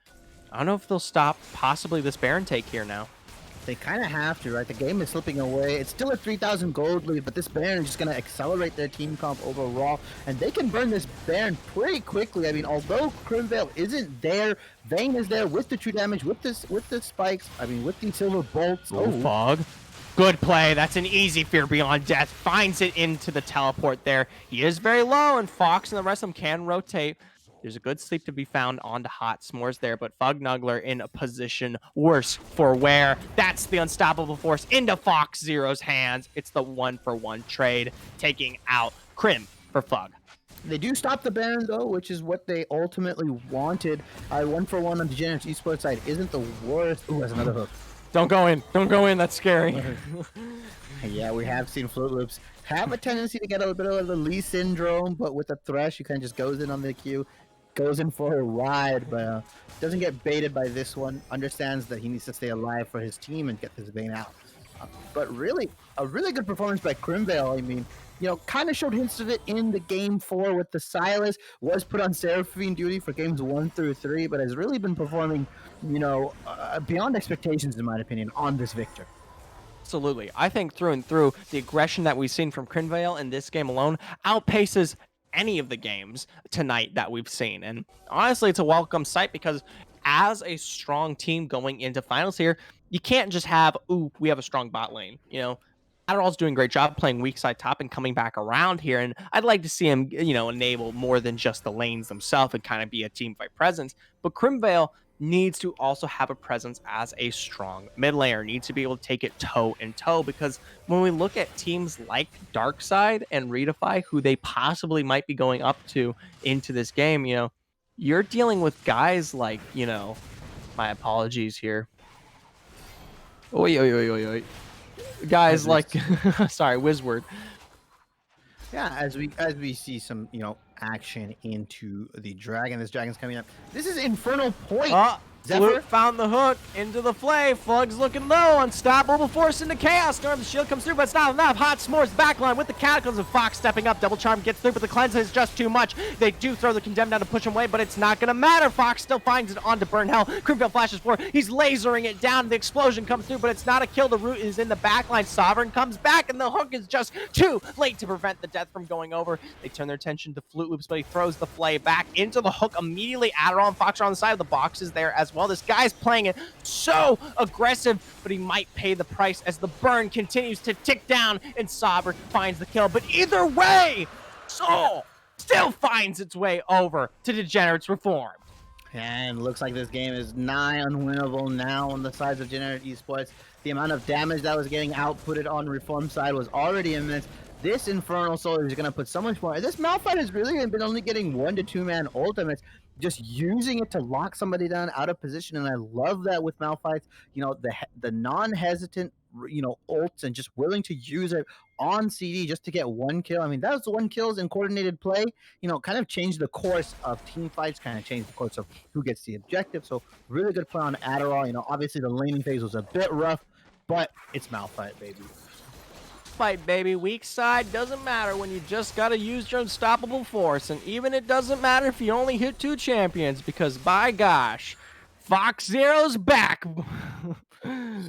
I don't know if they'll stop possibly this Baron take here now. They kind of have to, right? The game is slipping away. It's still a 3,000 gold lead, but this Baron is just going to accelerate their team comp overall, and they can burn this Baron pretty quickly. I mean, although Crimvale isn't there, Vayne is there with the true damage, with the spikes, I mean, with the silver bolts. Oh, Fog. Good play. That's an easy fear beyond death. Finds it into the teleport there. He is very low, and Fox and the rest of them can rotate. There's a good sleep to be found onto Hot S'mores there, but Fugnuggler in a position worse for wear. That's the unstoppable force into Fox Zero's hands. It's the 1-for-1 trade, taking out Crim for Fug. They do stop the Baron, though, which is what they ultimately wanted. 1-for-1 on Degenerates Esports side isn't the worst. Ooh, that's another hook. Don't go in. Don't go in. That's scary. Yeah, we have seen Float Loops have a tendency to get a bit of the Lee syndrome, but with the Thresh, he kind of just goes in on the Q, goes in for a ride, but doesn't get baited by this one, understands that he needs to stay alive for his team and get this Vayne out. But really, a really good performance by Crimvale. I mean, kind of showed hints of it in the game 4 with the Silas, was put on Seraphine duty for games 1 through 3, but has really been performing, beyond expectations, in my opinion, on this Victor. Absolutely. I think through and through, the aggression that we've seen from Crimvale in this game alone outpaces any of the games tonight that we've seen. And honestly, it's a welcome sight because as a strong team going into finals here, you can't just have, ooh, we have a strong bot lane. Adderall's doing a great job playing weak side top and coming back around here. And I'd like to see him, enable more than just the lanes themselves and kind of be a team fight presence. But Crimvale needs to also have a presence as a strong mid laner, needs to be able to take it toe and toe, because when we look at teams like Darkside and Redefy, who they possibly might be going up to into this game, You're dealing with guys like, my apologies here. Oi, oi, oi, oi, oi. Guys As we like, sorry, Wizword. Yeah, as we see some, action into the dragon. This dragon's coming up. This is Infernal Point. Flute Zephyr. found the hook into the flay. Flug's looking low. Unstoppable force into Chaos Storm. The shield comes through, but it's not enough. Hot S'mores backline with the Cataclysm. Fox stepping up. Double Charm gets through, but the cleanse is just too much. They do throw the Condemned down to push him away, but it's not going to matter. Fox still finds it onto Burn Hell. Crimvale flashes forward. He's lasering it down. The explosion comes through, but it's not a kill. The root is in the backline. Sovereign comes back, and the hook is just too late to prevent the death from going over. They turn their attention to Flute Loops, but he throws the flay back into the hook immediately. Adderall and Fox are on the side of the boxes there as well. This guy's playing it so aggressive, but he might pay the price as the burn continues to tick down and Saber finds the kill. But either way, Soul still finds its way over to Degenerates Reformed. And looks like this game is nigh unwinnable now on the sides of Degenerate Esports. The amount of damage that was getting outputted on Reform side was already immense. This Infernal Soul is going to put so much more. This Malphite has really been only getting 1 to 2 man ultimates, just using it to lock somebody down out of position. And I love that with Malphites, the non-hesitant, ults and just willing to use it on CD just to get 1 kill. I mean, that was 1 kills in coordinated play, kind of changed the course of team fights, kind of changed the course of who gets the objective. So really good play on Adderall. Obviously the laning phase was a bit rough, but it's Malphite, baby. Fight, baby. Weak side doesn't matter when you just gotta use your unstoppable force, and even it doesn't matter if you only hit 2 champions, because by gosh, Fox Zero's back.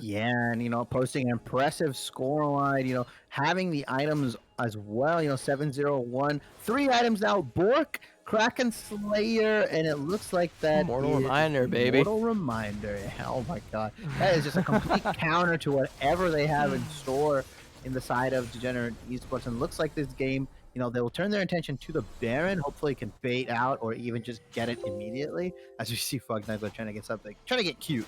Yeah, and posting an impressive score line, having the items as well, 701, 3 items now, Bork, Kraken Slayer, and it looks like that Mortal Reminder, baby. Mortal Reminder. Oh my god. That is just a complete counter to whatever they have in store in the side of Degenerate Esports. And looks like this game, they will turn their attention to the Baron. Hopefully can bait out or even just get it immediately. As we see Fug Knight trying to get something, trying to get cute.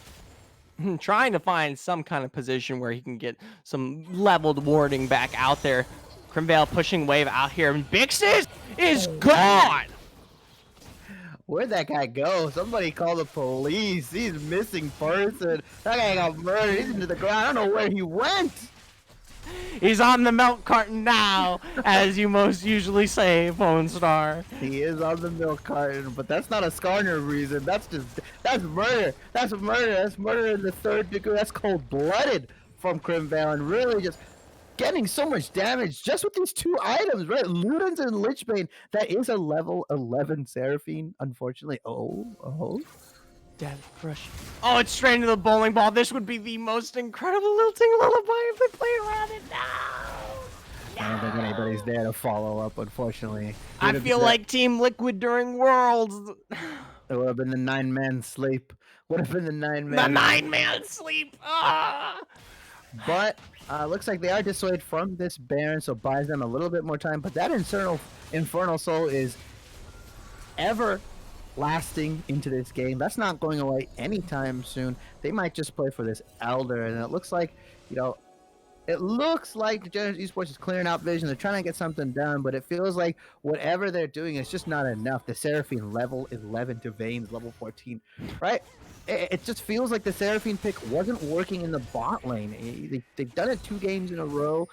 Trying to find some kind of position where he can get some leveled warding back out there. Crimvale pushing wave out here, and Bixis is gone! Where'd that guy go? Somebody call the police. He's a missing person. That guy got murdered. He's into the ground. I don't know where he went. He's on the milk carton now, as you most usually say, Phone Star. He is on the milk carton, but that's not a Skarner reason. That's murder. That's murder. That's murder in the 3rd degree. That's cold-blooded from Crimvale, and really just getting so much damage just with these 2 items, right? Ludens and Lichbane. That is a level 11 Seraphine, unfortunately. Oh. Death Crush. Oh, it's straight into the bowling ball. This would be the most incredible lilting lullaby if they play around it now. I don't think anybody's there to follow up, unfortunately. I feel like Team Liquid during Worlds. It would have been the 9-man sleep. Would have been the 9-man. The 9-man sleep. Ah! But looks like they are dissuaded from this Baron, so buys them a little bit more time. But that Infernal Soul is ever lasting into this game. That's not going away anytime soon. They might just play for this Elder, and it looks like, Degenerate Esports is clearing out vision. They're trying to get something done, but it feels like whatever they're doing is just not enough. The Seraphine level 11 to Vayne's level 14, right? It just feels like the Seraphine pick wasn't working in the bot lane. They've done it 2 games in a row.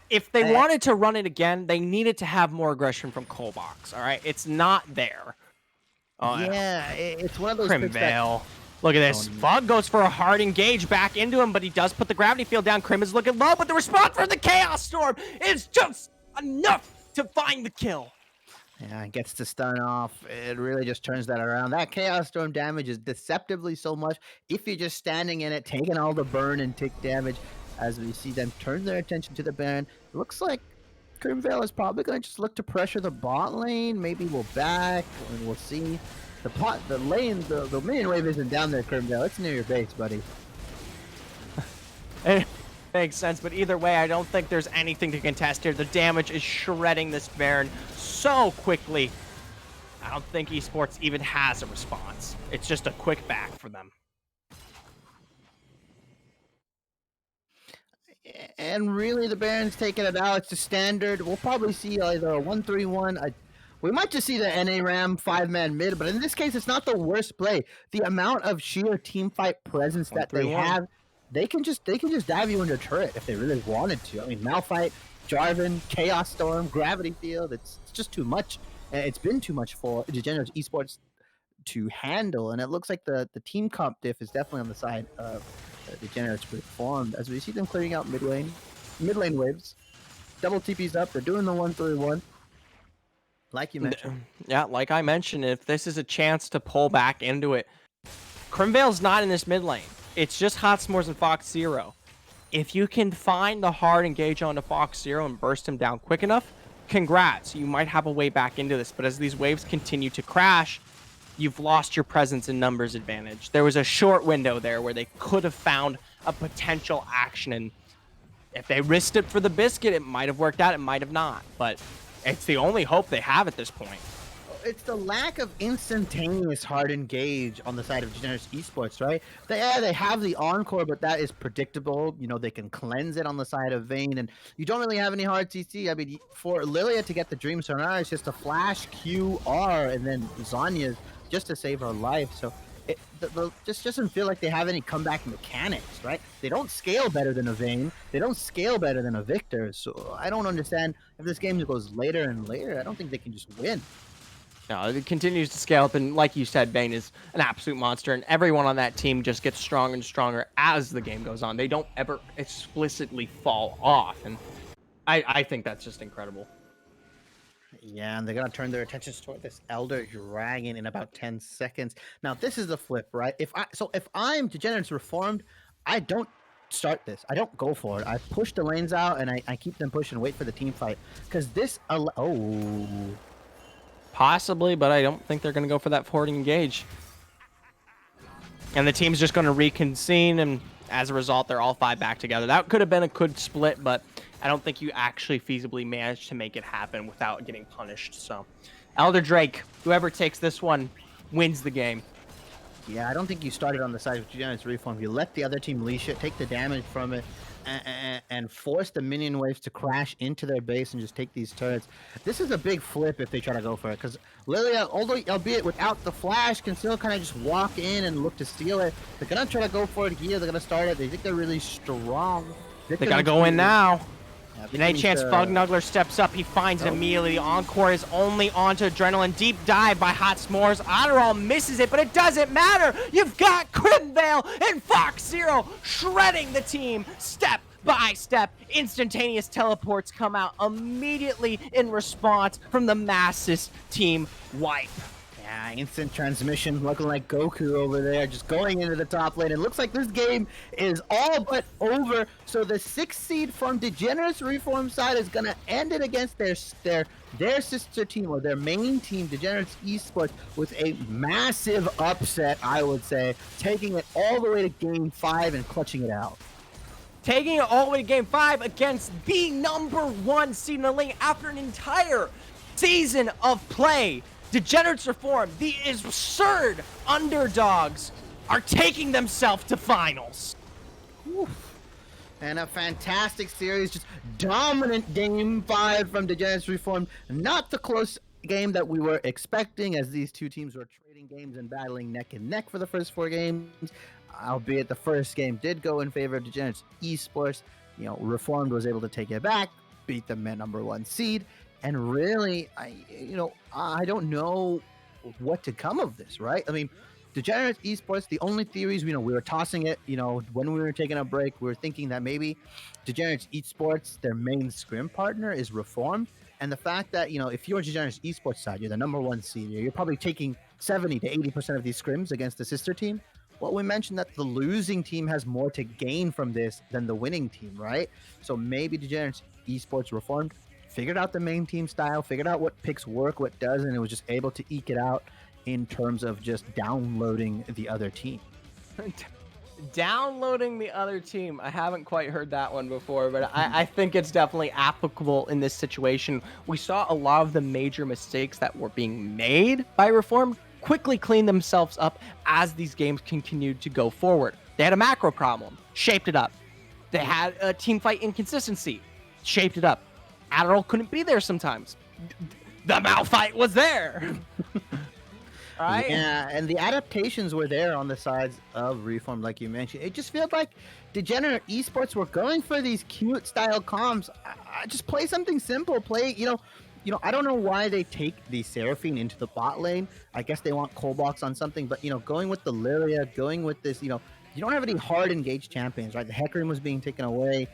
If they wanted to run it again, they needed to have more aggression from Colbox, all right? It's not there. Yeah, it's one of those Crimvale. Look at this. Fog goes for a hard engage back into him, but he does put the gravity field down. Crim is looking low, but the response from the Chaos Storm is just enough to find the kill. Yeah, it gets to stun off. It really just turns that around. That Chaos Storm damage is deceptively so much. If you're just standing in it, taking all the burn and tick damage, as we see them turn their attention to the Baron. It looks like Crimvale is probably going to just look to pressure the bot lane. Maybe we'll back, and we'll see. The minion wave isn't down there, Crimvale. It's near your base, buddy. It makes sense, but either way, I don't think there's anything to contest here. The damage is shredding this Baron so quickly. I don't think Esports even has a response. It's just a quick back for them. And really, the Baron's taking it out. It's the standard. We'll probably see either a 1-3-1, We might just see the NA Ram 5-man mid, but in this case, it's not the worst play. The amount of sheer team fight presence that they 1-3-1. have, they can just dive you into turret if they really wanted to. I mean, Malphite, Jarvan, Chaos Storm, Gravity Field, it's just too much. And it's been too much for Degenerates Esports to handle, and it looks like the team comp diff is definitely on the side of Degenerates Reformed as we see them clearing out mid lane waves. Double TP's up, they're doing the 1-3-1. Like you mentioned. Yeah, like I mentioned, if this is a chance to pull back into it, Crimvale's not in this mid lane. It's just Hot S'mores and Fox Zero. If you can find the hard engage onto Fox Zero and burst him down quick enough, congrats. You might have a way back into this. But as these waves continue to crash, you've lost your presence and numbers advantage. There was a short window there where they could have found a potential action, and if they risked it for the biscuit, it might have worked out, it might have not. But it's the only hope they have at this point. It's the lack of instantaneous hard engage on the side of Degenerates Esports, right? They have the Encore, but that is predictable. You know, they can cleanse it on the side of Vayne, and you don't really have any hard CC. I mean, for Lilia to get the Dream Sonar, it's just a flash QR, and then Zanya's just to save her life. So just doesn't feel like they have any comeback mechanics, right? They don't scale better than a Vayne. They don't scale better than a Victor. So I don't understand if this game goes later and later. I don't think they can just win. No, it continues to scale up, and like you said, Vayne is an absolute monster, and everyone on that team just gets stronger and stronger as the game goes on. They don't ever explicitly fall off, and I think that's just incredible. Yeah, and they're gonna turn their attentions toward this Elder Dragon in about 10 seconds. Now, this is the flip, right? If I'm Degenerates Reformed, I don't start this. I don't go for it. I push the lanes out and I keep them pushing, wait for the team fight. Because this Possibly, but I don't think they're going to go for that forward engage. And the team's just going to reconvene, and as a result, they're all 5 back together. That could have been a good split, but I don't think you actually feasibly managed to make it happen without getting punished. So, Elder Drake, whoever takes this one, wins the game. Yeah, I don't think you started on the side of Degenerates Reform. You let the other team leash it, take the damage from it, and force the minion waves to crash into their base and just take these turrets. This is a big flip if they try to go for it, because Lilia, although albeit without the flash, can still kind of just walk in and look to steal it. They're gonna try to go for it here. They're gonna start it. They think they're really strong. They gotta go in now. Yeah, Any chance Fugnuggler steps up, he finds it immediately. The Encore is only onto Adrenaline. Deep dive by Hot S'mores. Adderall misses it, but it doesn't matter. You've got Crimvale and Fox Zero shredding the team step by step. Instantaneous teleports come out immediately in response from the Masses team wipe. Yeah, instant transmission, looking like Goku over there, just going into the top lane. It looks like this game is all but over. So the 6th seed from Degenerates Reform side is gonna end it against their sister team, or their main team, Degenerates Esports, with a massive upset, I would say, taking it all the way to game 5 and clutching it out. Taking it all the way to game 5 against the #1 seed in the lane after an entire season of play. Degenerates Reform, the absurd underdogs, are taking themselves to finals. Oof. And a fantastic series, just dominant game 5 from Degenerates Reform. Not the close game that we were expecting, as these two teams were trading games and battling neck and neck for the first 4 games. Albeit the first game did go in favor of Degenerates Esports. You know, Reformed was able to take it back, beat the #1 seed. And really, I don't know what to come of this, right? I mean, Degenerates Esports, the only theories, we were tossing it, when we were taking a break, we were thinking that maybe Degenerates Esports, their main scrim partner is Reformed. And the fact that, if you're on Degenerates Esports side, you're the #1 seed, you're probably taking 70 to 80% of these scrims against the sister team. Well, we mentioned that the losing team has more to gain from this than the winning team, right? So maybe Degenerates Esports Reformed figured out the main team style, figured out what picks work, what doesn't, and was just able to eke it out in terms of just downloading the other team. Downloading the other team. I haven't quite heard that one before, but I think it's definitely applicable in this situation. We saw a lot of the major mistakes that were being made by Reform quickly clean themselves up as these games continued to go forward. They had a macro problem, shaped it up. They had a team fight inconsistency, shaped it up. Adderall couldn't be there sometimes. the Malphite was there. Right? Yeah, and the adaptations were there on the sides of Reformed, like you mentioned. It just feels like Degenerate Esports were going for these cute style comms. I just play something simple. Play, I don't know why they take the Seraphine into the bot lane. I guess they want Colbox on something, but going with the Lilia, going with this, you don't have any hard engaged champions, right? The Hecarim was being taken away.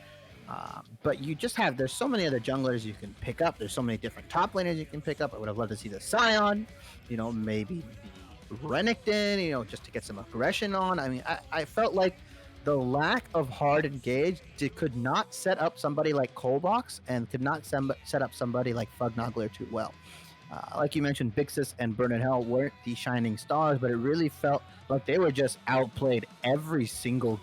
But you just have, there's so many other junglers you can pick up. There's so many different top laners you can pick up. I would have loved to see the Scion, maybe the Renekton, just to get some aggression on. I mean, I felt like the lack of hard engage could not set up somebody like Colbox and could not set up somebody like Fugnoggler too well. Like you mentioned, Bixis and Burn in Hell weren't the shining stars, but it really felt like they were just outplayed every single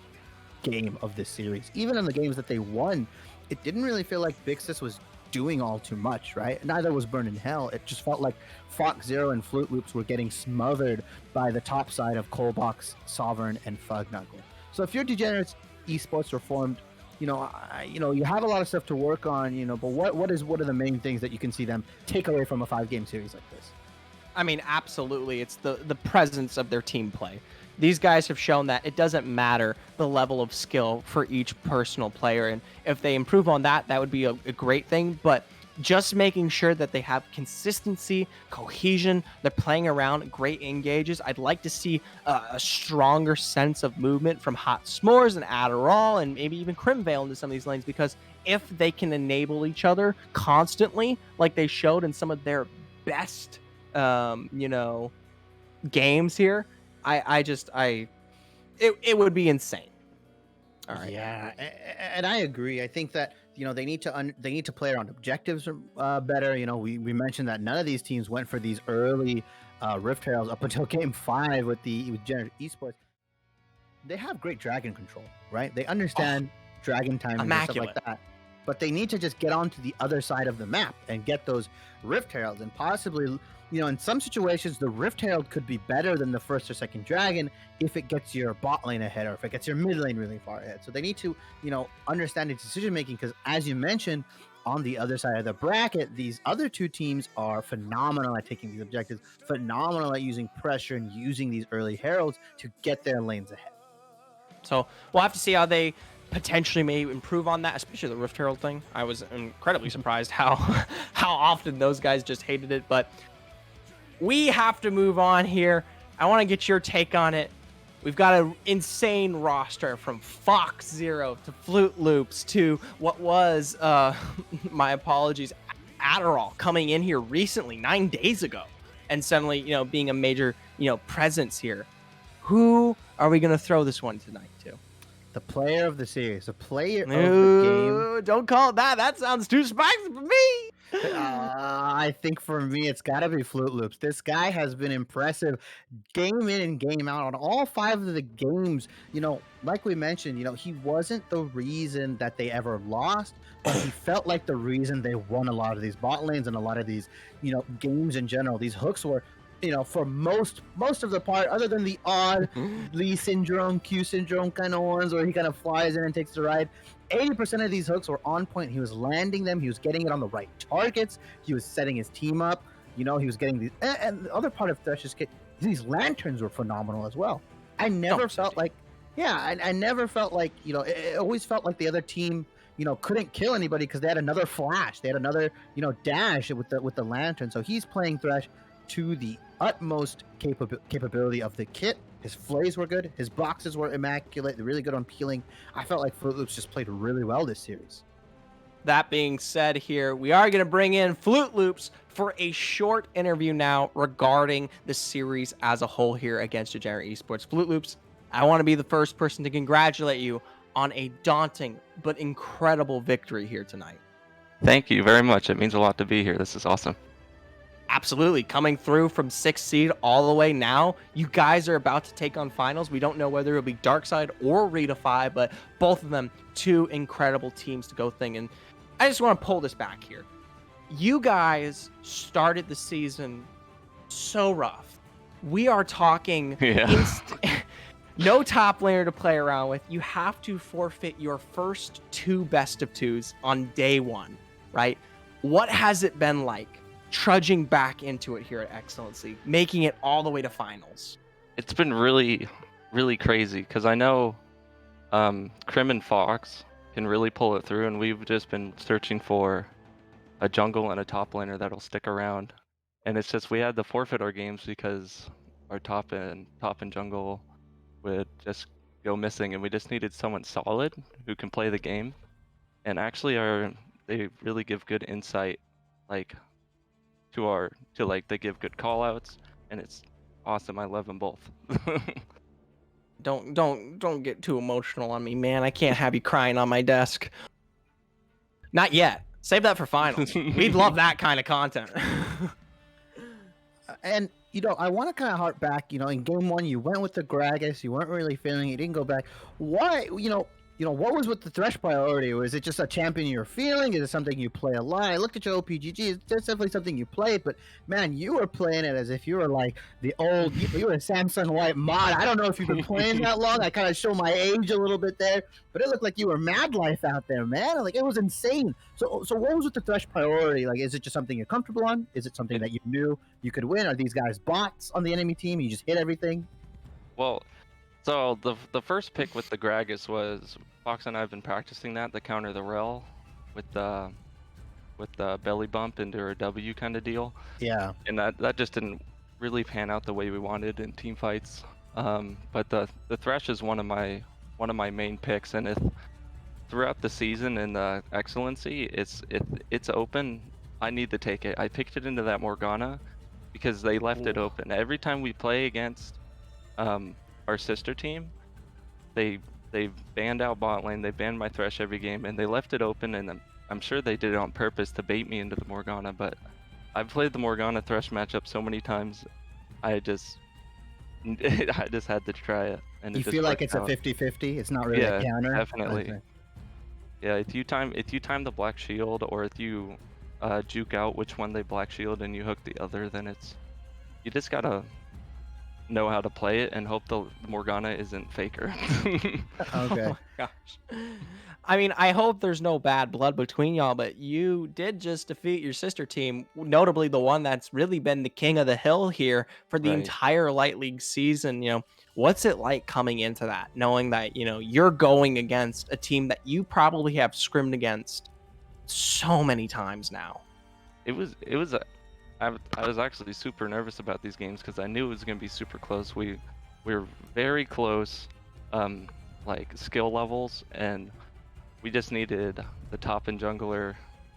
game of this series. Even in the games that they won, it didn't really feel like Bixis was doing all too much, right? Neither was Burn in Hell. It just felt like Fox Zero and Flute Loops were getting smothered by the top side of Colbox, Sovereign, and Fugnoggler. So if you're Degenerates Esports Reformed, you have a lot of stuff to work on, but what are the main things that you can see them take away from a 5-game series like this? I mean, absolutely. It's the presence of their team play. These guys have shown that it doesn't matter the level of skill for each personal player. And if they improve on that, that would be a great thing. But just making sure that they have consistency, cohesion, they're playing around great engages. I'd like to see a stronger sense of movement from Hot S'mores and Adderall and maybe even Crimvale into some of these lanes, because if they can enable each other constantly, like they showed in some of their best games here, it would be insane. All right. Yeah, and I agree. I think that they need to play around objectives better. We mentioned that none of these teams went for these early Rift Heralds up until Game 5 with Degenerate Esports. They have great dragon control, right? They understand dragon timing and stuff like that. But they need to just get onto the other side of the map and get those Rift Heralds, and possibly, in some situations, the Rift Herald could be better than the first or second dragon if it gets your bot lane ahead or if it gets your mid lane really far ahead. So they need to, understand its decision making, because as you mentioned, on the other side of the bracket, these other two teams are phenomenal at taking these objectives, phenomenal at using pressure and using these early heralds to get their lanes ahead. So we'll have to see how they potentially may improve on that, especially the Rift Herald thing. I was incredibly surprised how often those guys just hated it, but we have to move on here. I want to get your take on it. We've got an insane roster from Fox Zero to Flute Loops to what was, my apologies, Adderall coming in here recently, 9 days ago, and suddenly, being a major, presence here. Who are we going to throw this one tonight to? The player of the series, the player of the game. Don't call it that. That sounds too spicy for me. I think for me, it's got to be Flute Loops. This guy has been impressive game in and game out on all 5 of the games. Like we mentioned, he wasn't the reason that they ever lost, but he felt like the reason they won a lot of these bot lanes and a lot of these, games in general. These hooks were, for most of the part, other than the odd Lee syndrome, Q syndrome kind of ones where he kind of flies in and takes the ride, 80% of these hooks were on point. He was landing them. He was getting it on the right targets. He was setting his team up. He was getting these. And the other part of Thresh's kit, these lanterns were phenomenal as well. I never felt like, I never felt like, it always felt like the other team, couldn't kill anybody because they had another flash. They had another, dash with the lantern. So he's playing Thresh to the utmost capability of the kit. His flays were good. His boxes were immaculate. They're really good on peeling. I felt like Flute Loops just played really well this series. That being said here, we are going to bring in Flute Loops for a short interview now regarding the series as a whole here against Degenerate Esports. Flute Loops, I want to be the first person to congratulate you on a daunting but incredible victory here tonight. Thank you very much. It means a lot to be here. This is awesome. Absolutely. Coming through from 6th seed all the way now, you guys are about to take on finals. We don't know whether it'll be Darkside or Redefy, but both of them, 2 incredible teams to go thing. And I just want to pull this back here. You guys started the season so rough. We are talking no top laner to play around with. You have to forfeit your first 2 best of 2s on day 1, right? What has it been like trudging back into it here at Excellency, making it all the way to finals? It's been really, really crazy because I know Crim and Fox can really pull it through, and we've just been searching for a jungle and a top laner that'll stick around. And it's just we had to forfeit our games because our top and jungle would just go missing, and we just needed someone solid who can play the game. And actually, they really give good insight, like they give good call outs, and it's awesome. I love them both. Don't get too emotional on me, man. I can't have you crying on my desk. Not yet. Save that for finals. We'd love that kind of content. And I want to kind of harp back. In game one, you went with the Gragas. You weren't really feeling it. You didn't go back. Why? What was with the Thresh priority? Was it just a champion you're feeling? Is it something you play a lot? I looked at your OPGG. It's definitely something you played, but man, you were playing it as if you were like the old. You were a Samsung White mod. I don't know if you've been playing that long. I kind of show my age a little bit there, but it looked like you were mad life out there, man. Like it was insane. So what was with the Thresh priority? Like, is it just something you're comfortable on? Is it something that you knew you could win? Are these guys bots on the enemy team? You just hit everything. Well, so the first pick with the Gragas was Fox and I have been practicing that to counter the rel with the belly bump into a W kind of deal. Yeah. And that just didn't really pan out the way we wanted in team fights. But the Thresh is one of my main picks, and throughout the season in the Excellency, it's open. I need to take it. I picked it into that Morgana because they left it open. Every time we play against our sister team, they banned out bot lane. They banned my Thresh every game, and they left it open. And I'm sure they did it on purpose to bait me into the Morgana. But I've played the Morgana Thresh matchup so many times, I just had to try it. And you feel like it's a 50-50? It's not really a counter? Definitely. Okay. Yeah, if you time the Black Shield, or if you juke out which one they Black Shield and you hook the other, then you just gotta know how to play it and hope the Morgana isn't faker. Okay. Oh my gosh. I mean, I hope there's no bad blood between y'all, but you did just defeat your sister team, notably the one that's really been the king of the hill here for the Right. entire Light League season. What's it like coming into that, knowing that, you're going against a team that you probably have scrimmed against so many times now? I was actually super nervous about these games because I knew it was going to be super close. We were very close, like skill levels, and we just needed the top and jungler,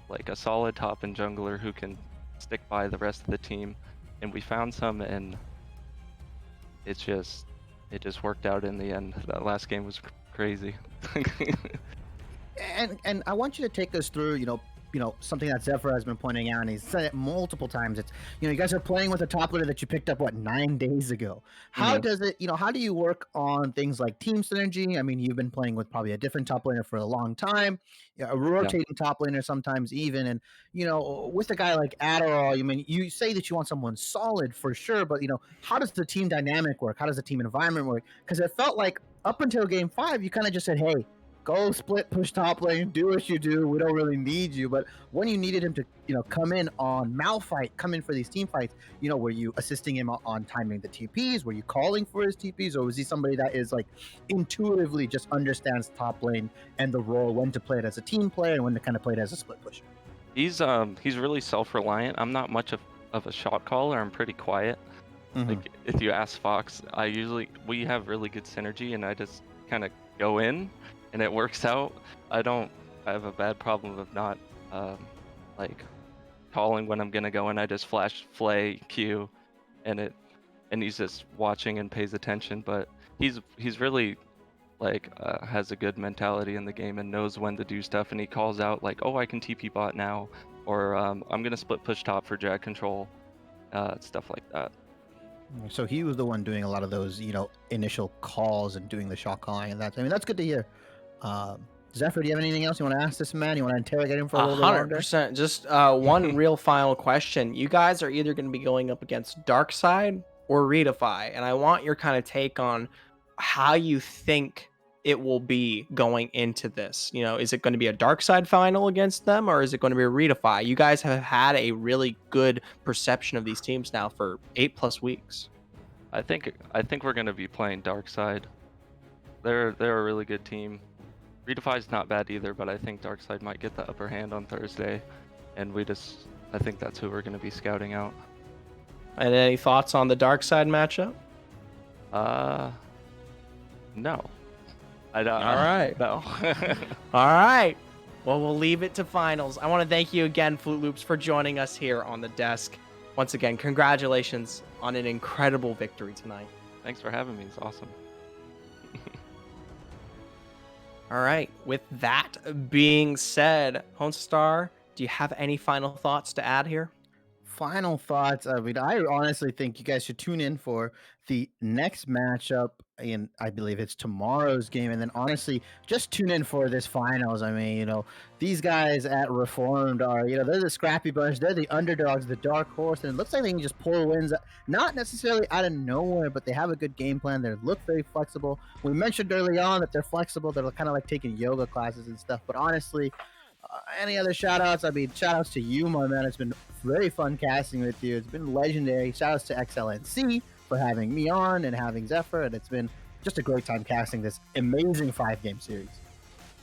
like a solid top and jungler who can stick by the rest of the team. And we found some, and it just worked out in the end. That last game was crazy. And I want you to take us through, something that Zephyr has been pointing out, and he's said it multiple times. It's, you guys are playing with a top laner that you picked up, 9 days ago. How does it, how do you work on things like team synergy? I mean, you've been playing with probably a different top laner for a long time, a rotating top laner sometimes even. And, with a guy like Adderall, you say that you want someone solid for sure, but, how does the team dynamic work? How does the team environment work? Because it felt like up until game 5, you kind of just said, hey, go split, push top lane, do what you do. We don't really need you. But when you needed him to, come in on Malphite, come in for these team fights, were you assisting him on timing the TPs? Were you calling for his TPs? Or was he somebody that is like intuitively just understands top lane and the role, when to play it as a team player and when to kind of play it as a split pusher? He's really self-reliant. I'm not much of a shot caller. I'm pretty quiet. Like if you ask Fox, we have really good synergy, and I just kind of go in and it works out. I have a bad problem of not like calling when I'm gonna go in. I just flash flay Q, and he's just watching and pays attention. But he's really like has a good mentality in the game and knows when to do stuff, and he calls out like, oh, I can TP bot now, or I'm gonna split push top for jag control, stuff like that. So he was the one doing a lot of those, initial calls and doing the shot calling, and that's good to hear. Zephyr, do you have anything else you want to ask this man? You want to interrogate him for a little bit longer? 100%. Just one real final question. You guys are either going to be going up against Darkside or Redefy, and I want your kind of take on how you think it will be going into this? You know, is it going to be a dark side final against them, or is it going to be a Redefy? You guys have had a really good perception of these teams now for 8+ weeks. I think we're gonna be playing Dark Side. They're a really good team. Redefy's not bad either, but I think Dark Side might get the upper hand on Thursday, and I think that's who we're gonna be scouting out. And any thoughts on the dark side matchup? No. I don't. All right. No. All right. Well, we'll leave it to finals. I want to thank you again, Flute Loops, for joining us here on the desk. Once again, congratulations on an incredible victory tonight. Thanks for having me. It's awesome. All right. With that being said, Star, do you have any final thoughts to add here? Final thoughts. I mean, I honestly think you guys should tune in for the next matchup, and I believe it's tomorrow's game. And then, honestly, just tune in for this finals. I mean, these guys at Reformed are, they're the scrappy bunch. They're the underdogs, the dark horse, and it looks like they can just pull wins, not necessarily out of nowhere, but they have a good game plan. They look very flexible. We mentioned early on that they're flexible. They're kind of like taking yoga classes and stuff. But honestly, any other shout outs? I mean, shout outs to you, my man. It's been very fun casting with you. It's been legendary. Shout outs to XLNC for having me on and having Zephyr. And it's been just a great time casting this amazing 5-game series.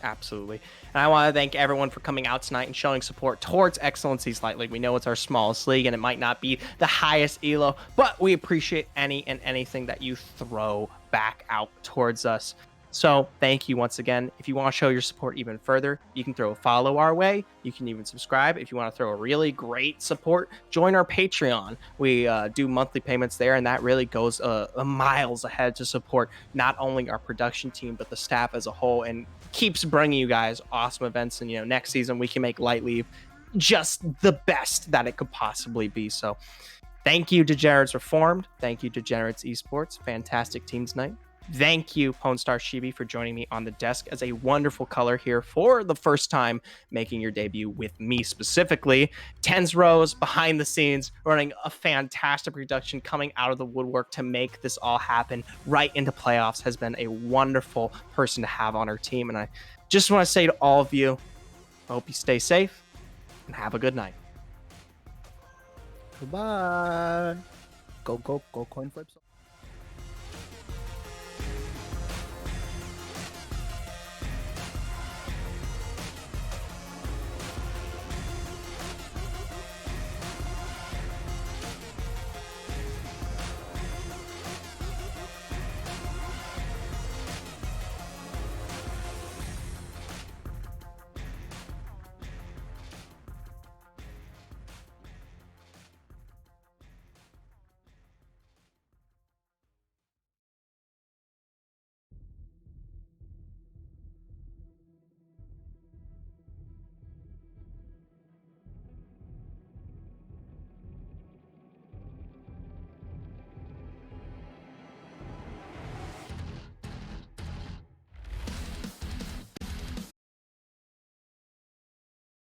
Absolutely. And I want to thank everyone for coming out tonight and showing support towards Excellency's Light League. We know it's our smallest league and it might not be the highest elo, but we appreciate any and anything that you throw back out towards us. So thank you once again. If you want to show your support even further, you can throw a follow our way. You can even subscribe. If you want to throw a really great support, join our Patreon. We do monthly payments there, and that really goes miles ahead to support not only our production team, but the staff as a whole, and keeps bringing you guys awesome events. And, next season we can make Light League just the best that it could possibly be. So thank you, Degenerates Reformed. Thank you, Degenerates Esports. Fantastic team tonight. Thank you, Star Shibi, for joining me on the desk as a wonderful color here for the first time, making your debut with me specifically. Tens Rose behind the scenes, running a fantastic production, coming out of the woodwork to make this all happen right into playoffs, has been a wonderful person to have on our team. And I just want to say to all of you, I hope you stay safe and have a good night. Goodbye. Go, coin flips.